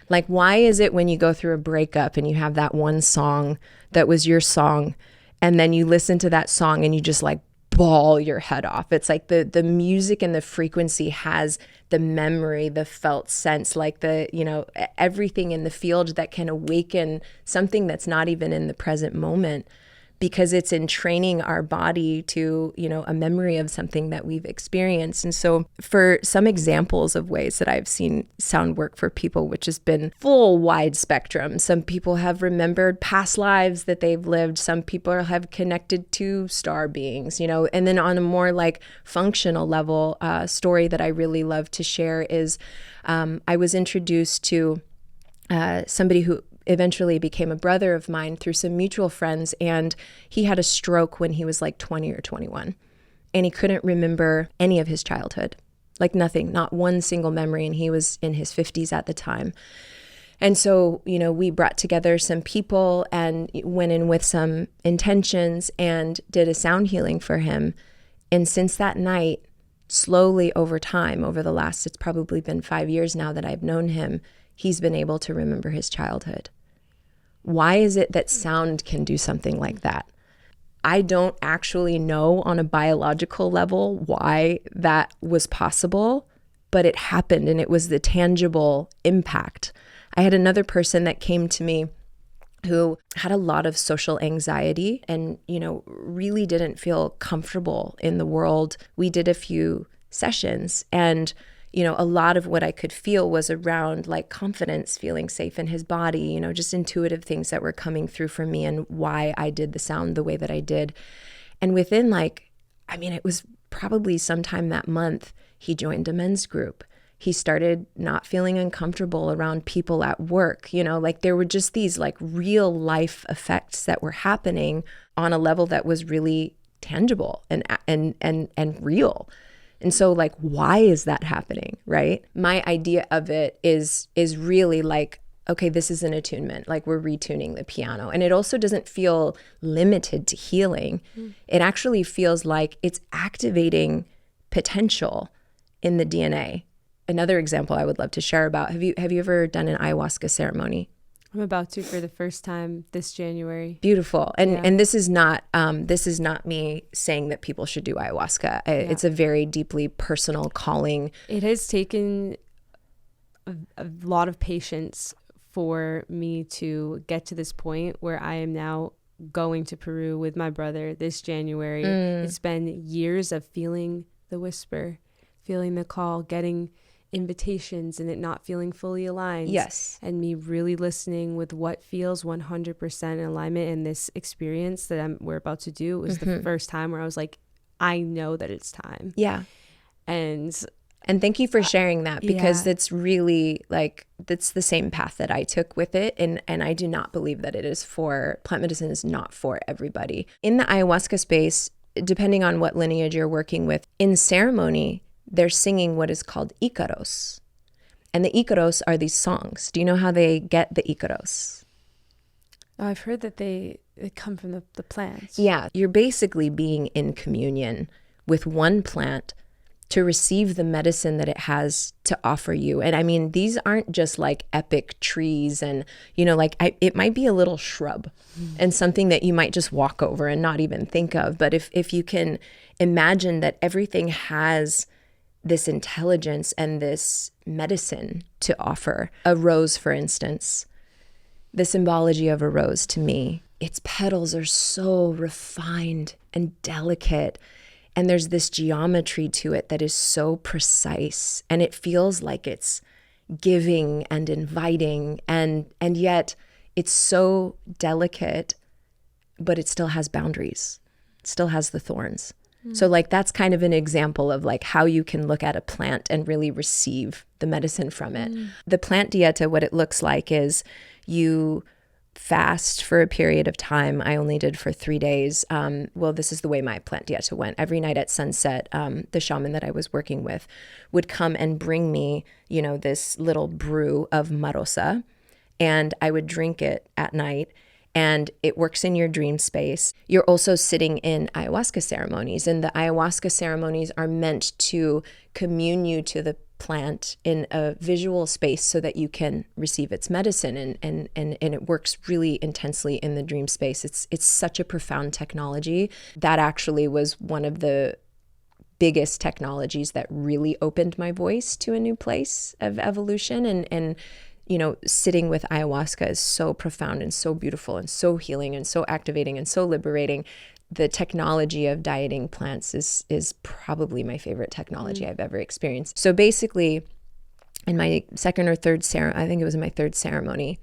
Like, why is it when you go through a breakup and you have that one song that was your song, and then you listen to that song and you just like bawl your head off? It's like the music and the frequency has the memory, the felt sense, like the, you know, everything in the field that can awaken something that's not even in the present moment, because it's entraining our body to, you know, a memory of something that we've experienced. And so for some examples of ways that I've seen sound work for people, which has been full wide spectrum. Some people have remembered past lives that they've lived. Some people have connected to star beings, you know, and then on a more like functional level, story that I really love to share is I was introduced to somebody who eventually became a brother of mine through some mutual friends, and he had a stroke when he was like 20 or 21, and he couldn't remember any of his childhood, like nothing, not one single memory, and he was in his 50s at the time. And so, you know, we brought together some people and went in with some intentions and did a sound healing for him. And since that night, slowly over time, over the last, it's probably been 5 years now that I've known him, he's been able to remember his childhood. Why is it that sound can do something like that? I don't actually know on a biological level why that was possible, but it happened, and it was the tangible impact. I had another person that came to me who had a lot of social anxiety and, you know, really didn't feel comfortable in the world. We did a few sessions, and you know, a lot of what I could feel was around like confidence, feeling safe in his body, you know, just intuitive things that were coming through for me and why I did the sound the way that I did. And within like, I mean, it was probably sometime that month, he joined a men's group. He started not feeling uncomfortable around people at work, you know, like there were just these like real life effects that were happening on a level that was really tangible and real. And so like, why is that happening, right? My idea of it is really like, okay, this is an attunement, like we're retuning the piano. And it also doesn't feel limited to healing. It actually feels like it's activating potential in the DNA. Another example I would love to share about, have you ever done an ayahuasca ceremony? I'm about to for the first time this January. Beautiful. And this is not me saying that people should do ayahuasca. It's a very deeply personal calling. It has taken a lot of patience for me to get to this point where I am now going to Peru with my brother this January. It's been years of feeling the whisper, feeling the call, getting invitations and it not feeling fully aligned. Yes. And me really listening with what feels 100% in alignment. And this experience that we're about to do was the first time where I was like, I know that it's time. Yeah. And thank you for sharing that, because it's really like, that's the same path that I took with it. And I do not believe that it is for, plant medicine is not for everybody. In the ayahuasca space, depending on what lineage you're working with, in ceremony, they're singing what is called icaros. And the icaros are these songs. Do you know how they get the icaros? Oh, I've heard that they come from the plants. Yeah, you're basically being in communion with one plant to receive the medicine that it has to offer you. And I mean, these aren't just like epic trees and, you know, like it might be a little shrub and something that you might just walk over and not even think of. But if you can imagine that everything has this intelligence and this medicine to offer. A rose, for instance, the symbology of a rose to me, its petals are so refined and delicate. And there's this geometry to it that is so precise. And it feels like it's giving and inviting. And yet it's so delicate, but it still has boundaries. It still has the thorns. So like that's kind of an example of like how you can look at a plant and really receive the medicine from it. The plant dieta, what it looks like is you fast for a period of time. I only did for 3 days. Well, this is the way my plant dieta went. Every night at sunset, the shaman that I was working with would come and bring me, you know, this little brew of marosa, and I would drink it at night. And it works in your dream space. You're also sitting in ayahuasca ceremonies, and the ayahuasca ceremonies are meant to commune you to the plant in a visual space so that you can receive its medicine, and it works really intensely in the dream space. It's such a profound technology. That actually was one of the biggest technologies that really opened my voice to a new place of evolution. And you know, sitting with ayahuasca is so profound and so beautiful and so healing and so activating and so liberating. The technology of dieting plants is probably my favorite technology I've ever experienced. So basically, in my second or third ceremony, I think it was in my third ceremony,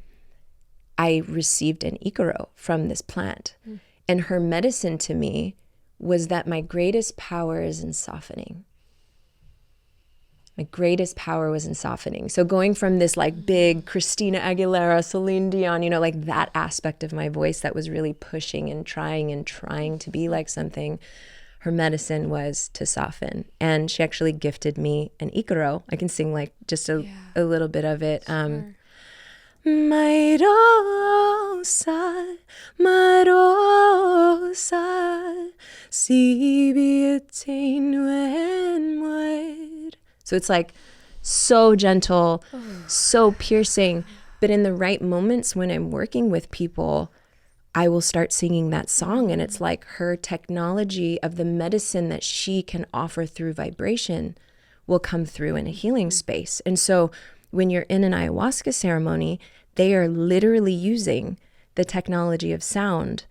I received an icaro from this plant. And her medicine to me was that my greatest power is in softening. My greatest power was in softening. So going from this like big Christina Aguilera, Celine Dion, you know, like that aspect of my voice that was really pushing and trying to be like something, her medicine was to soften. And she actually gifted me an icaro. I can sing like just a little bit of it. Sure. Mairosa, Mairosa, si bietain wen muer. So it's like so gentle, so piercing. But in the right moments when I'm working with people, I will start singing that song. And it's like her technology of the medicine that she can offer through vibration will come through in a healing space. And so when you're in an ayahuasca ceremony, they are literally using the technology of sound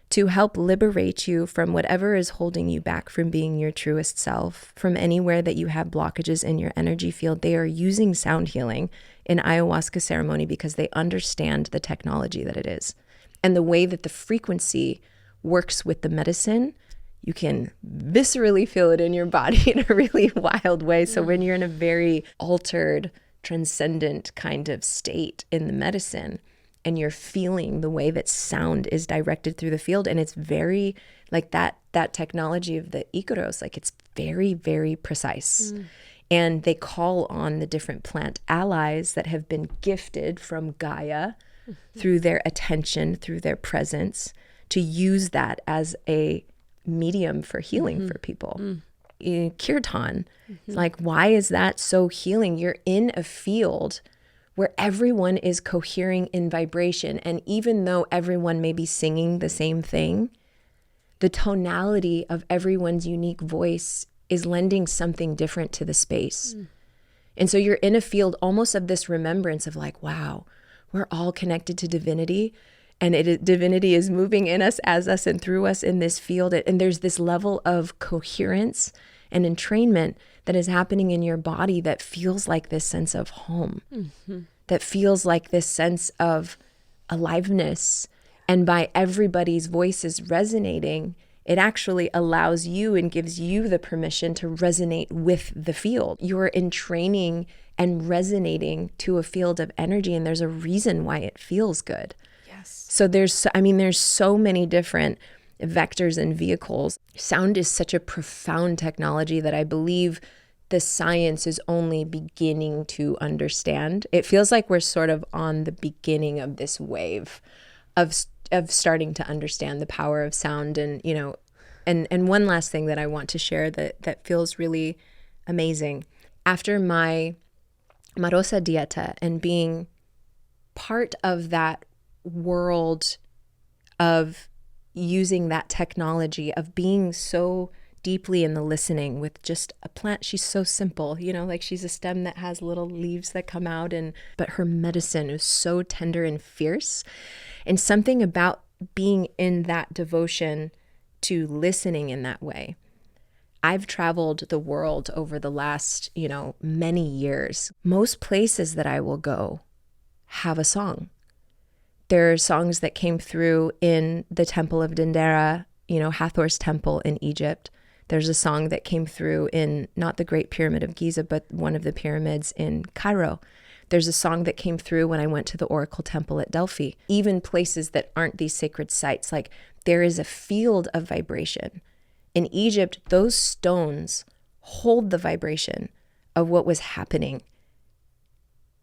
to help liberate you from whatever is holding you back from being your truest self, from anywhere that you have blockages in your energy field. They are using sound healing in ayahuasca ceremony because they understand the technology that it is. And the way that the frequency works with the medicine, you can viscerally feel it in your body in a really wild way. So when you're in a very altered, transcendent kind of state in the medicine, and you're feeling the way that sound is directed through the field, and it's very like that technology of the icaros, like it's very, very precise. And they call on the different plant allies that have been gifted from Gaia through their attention, through their presence, to use that as a medium for healing for people. In kirtan, like, why is that so healing? You're in a field where everyone is cohering in vibration. And even though everyone may be singing the same thing, the tonality of everyone's unique voice is lending something different to the space. And so you're in a field almost of this remembrance of like, wow, we're all connected to divinity. and divinity is moving in us, as us, and through us in this field. And there's this level of coherence and entrainment that is happening in your body that feels like this sense of home, that feels like this sense of aliveness. And by everybody's voices resonating, it actually allows you and gives you the permission to resonate with the field. You're entraining and resonating to a field of energy, and there's a reason why it feels good. Yes. So there's so many different vectors and vehicles. Sound is such a profound technology that I believe the science is only beginning to understand. It feels like we're sort of on the beginning of this wave of starting to understand the power of sound. And, you know, and one last thing that I want to share that feels really amazing. After my Marosa Dieta and being part of that world of using that technology, of being so deeply in the listening with just a plant. She's so simple, you know, like she's a stem that has little leaves that come out, but her medicine is so tender and fierce. And something about being in that devotion to listening in that way. I've traveled the world over the last, many years. Most places that I will go have a song. There are songs that came through in the Temple of Dendera, Hathor's temple in Egypt. There's a song that came through in not the Great Pyramid of Giza, but one of the pyramids in Cairo. There's a song that came through when I went to the Oracle Temple at Delphi. Even places that aren't these sacred sites, like there is a field of vibration. In Egypt, those stones hold the vibration of what was happening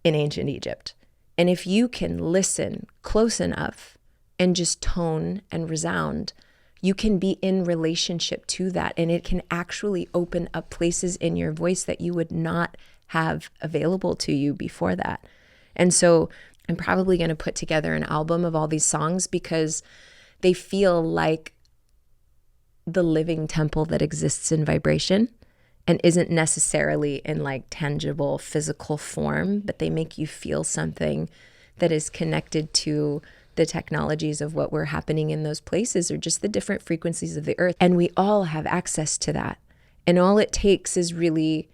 in ancient Egypt. And if you can listen close enough and just tone and resound, you can be in relationship to that. And it can actually open up places in your voice that you would not have available to you before that. And so I'm probably going to put together an album of all these songs because they feel like the living temple that exists in vibration and isn't necessarily in like tangible physical form, but they make you feel something that is connected to the technologies of what were happening in those places or just the different frequencies of the earth. And we all have access to that. And all it takes is really,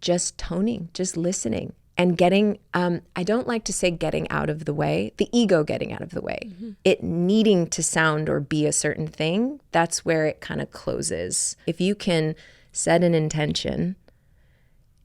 just toning, just listening and getting, I don't like to say getting out of the way, the ego getting out of the way. Mm-hmm. It needing to sound or be a certain thing, that's where it kind of closes. If you can set an intention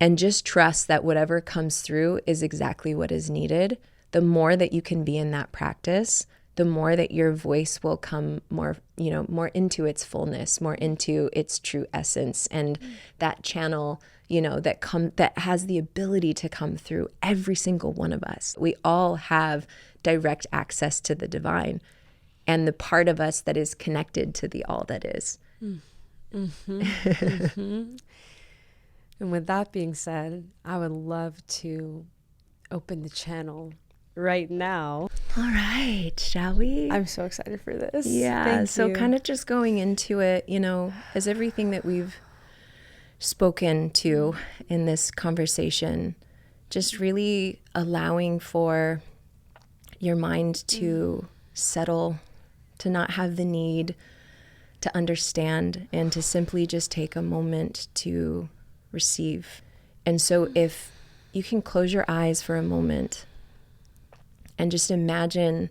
and just trust that whatever comes through is exactly what is needed, the more that you can be in that practice, the more that your voice will come more, more into its fullness, more into its true essence, and that channel, that has the ability to come through every single one of us. We all have direct access to the divine and the part of us that is connected to the all that is. Mm-hmm. Mm-hmm. And with that being said, I would love to open the channel right now. All right, shall we? I'm so excited for this. Yeah, Thank so you. kind of just going into it, as everything that we've spoken to in this conversation, just really allowing for your mind to settle, to not have the need to understand, and to simply just take a moment to receive. And so if you can close your eyes for a moment and just imagine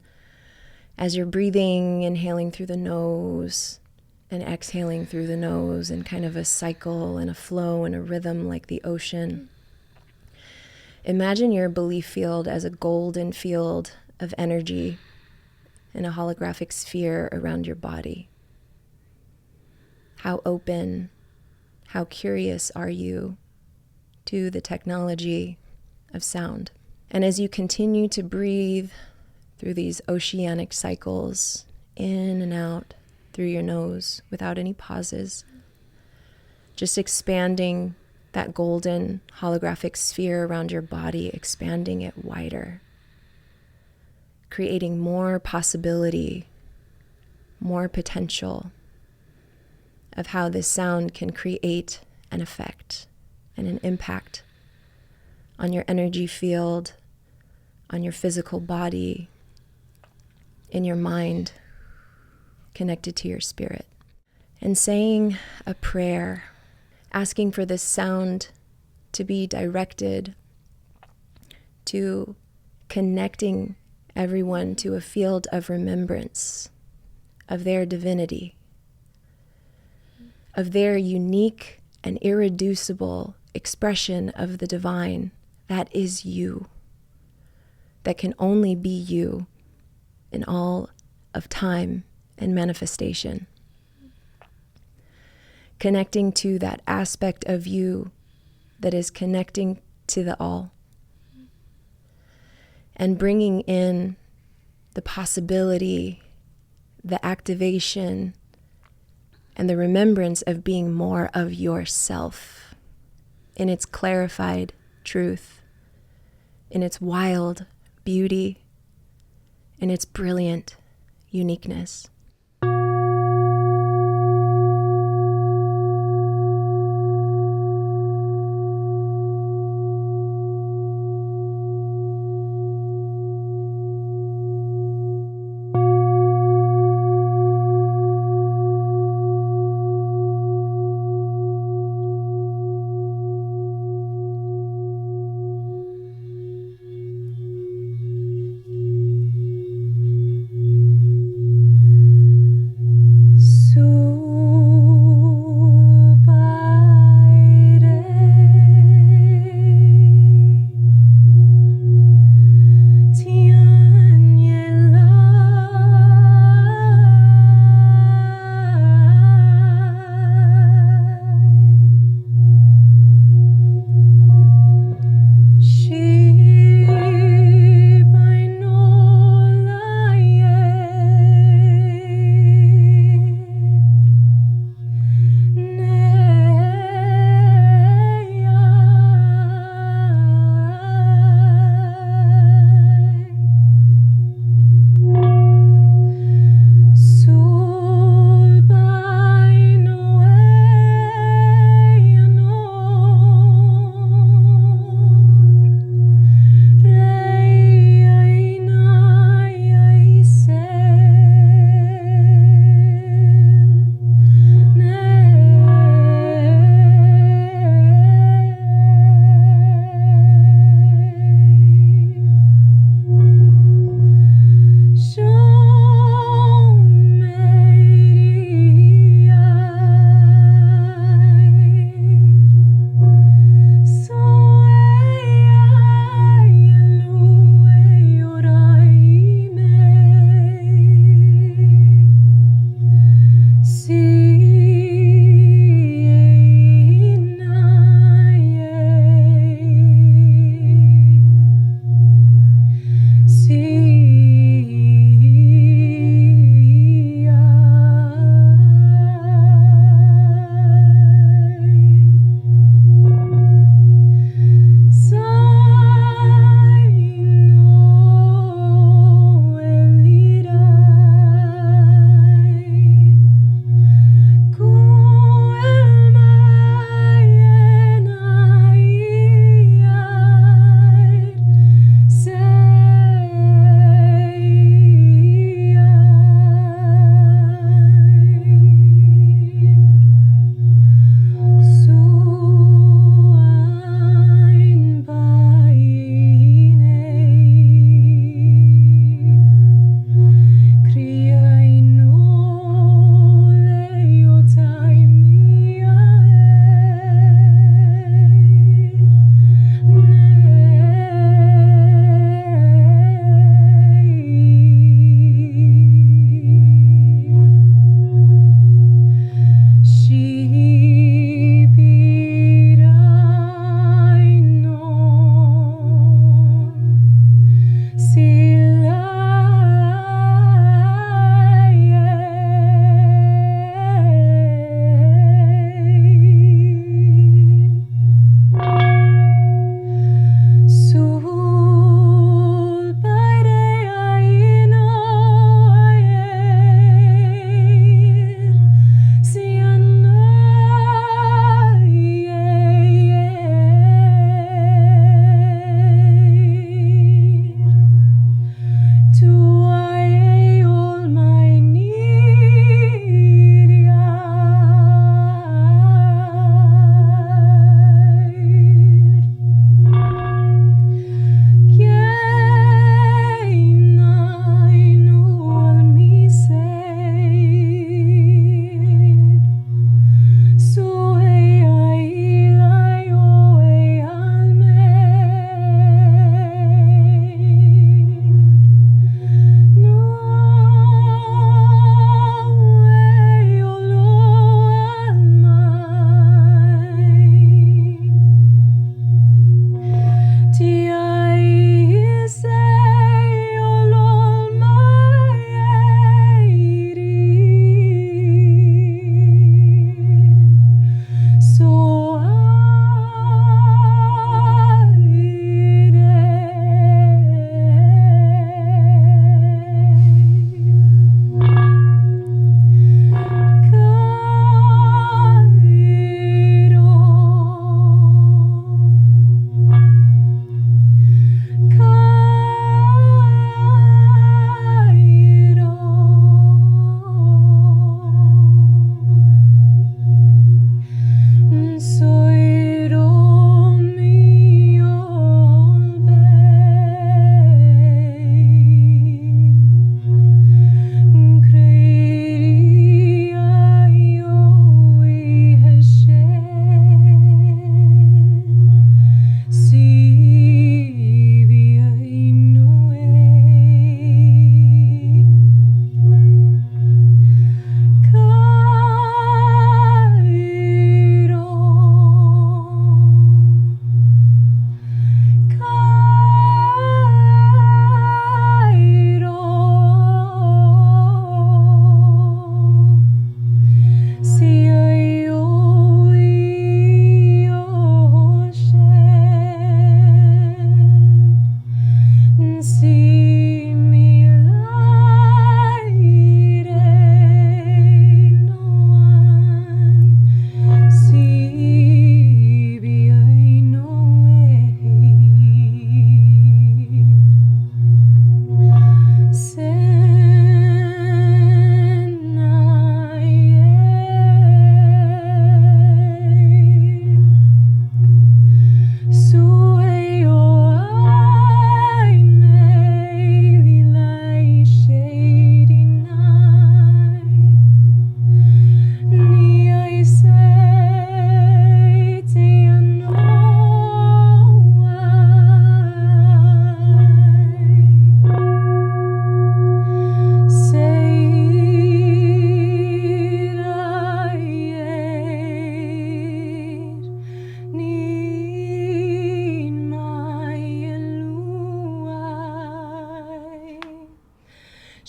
as you're breathing, inhaling through the nose and exhaling through the nose, and kind of a cycle and a flow and a rhythm like the ocean. Imagine your belief field as a golden field of energy in a holographic sphere around your body. How open, how curious are you to the technology of sound? And as you continue to breathe through these oceanic cycles, in and out through your nose without any pauses, just expanding that golden holographic sphere around your body, expanding it wider, creating more possibility, more potential of how this sound can create an effect and an impact on your energy field, on your physical body, in your mind, connected to your spirit, and saying a prayer, asking for this sound to be directed to connecting everyone to a field of remembrance of their divinity, of their unique and irreducible expression of the divine that is you, that can only be you in all of time and manifestation. Connecting to that aspect of you that is connecting to the all, and bringing in the possibility, the activation, and the remembrance of being more of yourself in its clarified truth, in its wild beauty, in its brilliant uniqueness.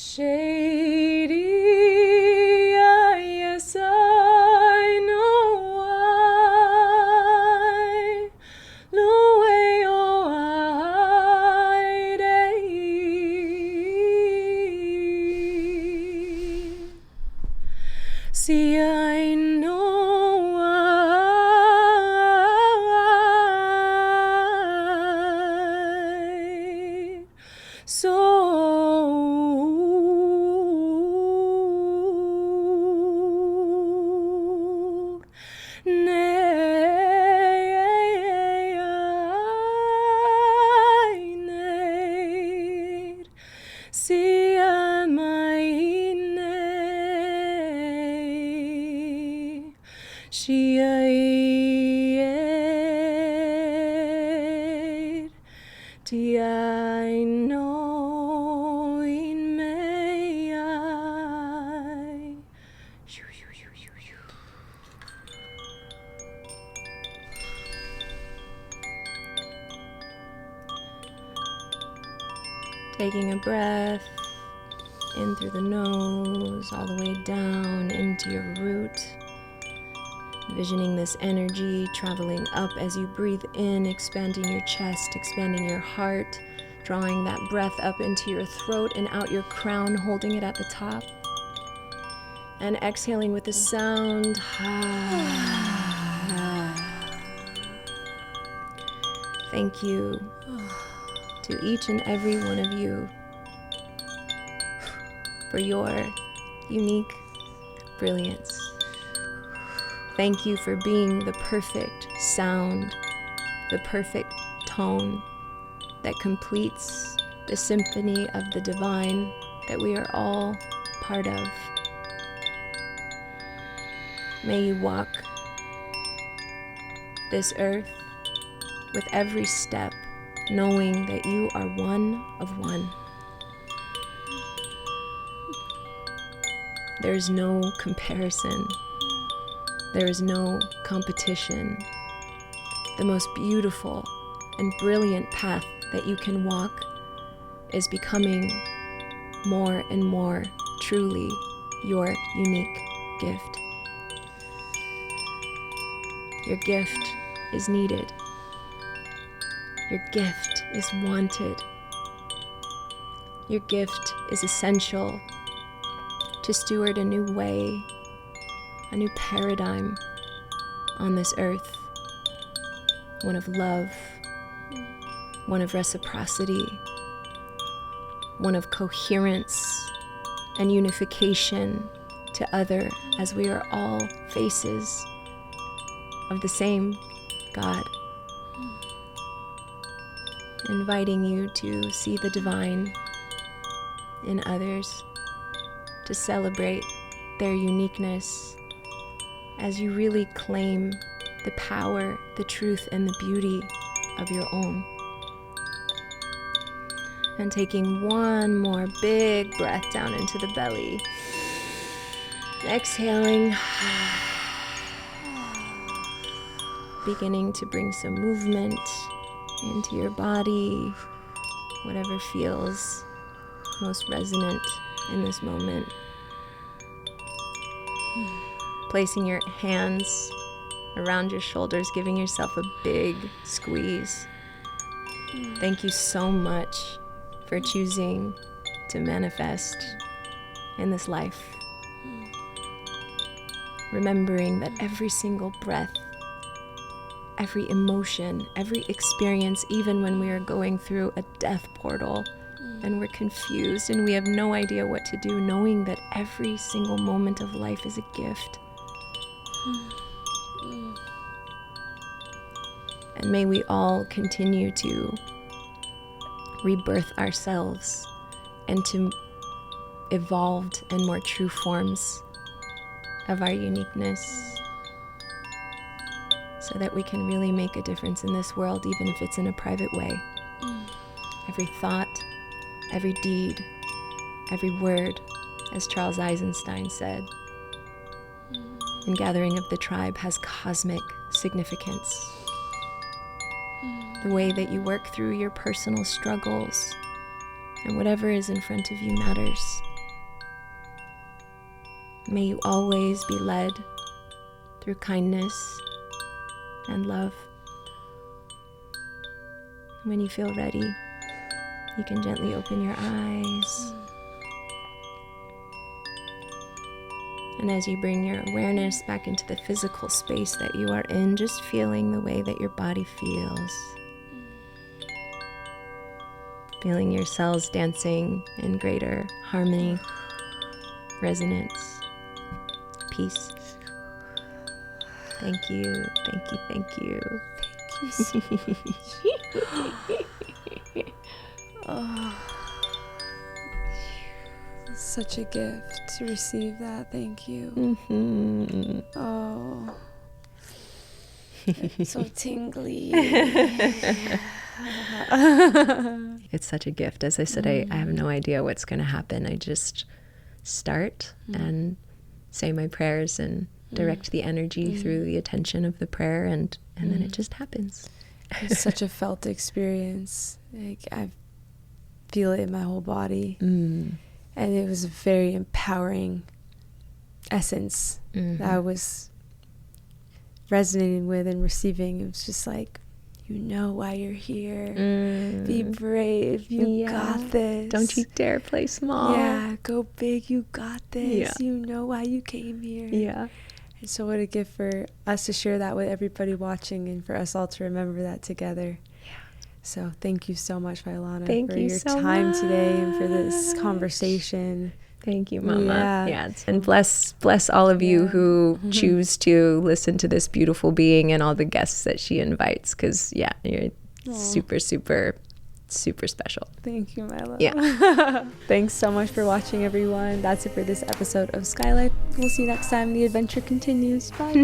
Shady, yes, I know why. Lueo aide. See, I know why. So see my innate. She ti I know in may I. Taking a breath in through the nose, all the way down into your root. Envisioning this energy traveling up as you breathe in, expanding your chest, expanding your heart, drawing that breath up into your throat and out your crown, holding it at the top. And exhaling with the sound. Thank you to each and every one of you for your unique brilliance. Thank you for being the perfect sound, the perfect tone that completes the symphony of the divine that we are all part of. May you walk this earth with every step, knowing that you are one of one. There is no comparison. There is no competition. The most beautiful and brilliant path that you can walk is becoming more and more truly your unique gift. Your gift is needed. Your gift is wanted. Your gift is essential to steward a new way, a new paradigm on this earth. One of love, one of reciprocity, one of coherence and unification to other, as we are all faces of the same God. Inviting you to see the divine in others, to celebrate their uniqueness as you really claim the power, the truth, and the beauty of your own. And taking one more big breath down into the belly. Exhaling. Beginning to bring some movement into your body, whatever feels most resonant in this moment. Placing your hands around your shoulders, giving yourself a big squeeze. Thank you so much for choosing to manifest in this life. Remembering that every single breath, every emotion, every experience, even when we are going through a death portal and we're confused and we have no idea what to do, knowing that every single moment of life is a gift. And may we all continue to rebirth ourselves into evolved and more true forms of our uniqueness, so that we can really make a difference in this world, even if it's in a private way. Every thought, every deed, every word, as Charles Eisenstein said, in Gathering of the Tribe, has cosmic significance. The way that you work through your personal struggles and whatever is in front of you matters. May you always be led through kindness and love. When you feel ready, you can gently open your eyes. And as you bring your awareness back into the physical space that you are in, just feeling the way that your body feels. Feeling your cells dancing in greater harmony, resonance, peace. Thank you, thank you, thank you. Thank you so much. Oh, it's such a gift to receive that. Thank you. Mm-hmm. Oh, it's so tingly. It's such a gift. As I said, I have no idea what's going to happen. I just start and say my prayers and direct the energy through the attention of the prayer, and then it just happens. It's such a felt experience. Like, I feel it in my whole body. And it was a very empowering essence that I was resonating with and receiving. It was just like, you know why you're here. Be brave. You got this. Don't you dare play small. Yeah, go big. You got this. Yeah. You know why you came here. Yeah. And so what a gift for us to share that with everybody watching, and for us all to remember that together. Yeah. So thank you so much, Vylana, for your time today and for this conversation. Thank you, Mama. Yeah. And bless all of you who choose to listen to this beautiful being and all the guests that she invites, because you're super, super, super special. Thank you, my love. Yeah. Thanks so much for watching, everyone. That's it for this episode of Skylight. We'll see you next time. The adventure continues. Bye.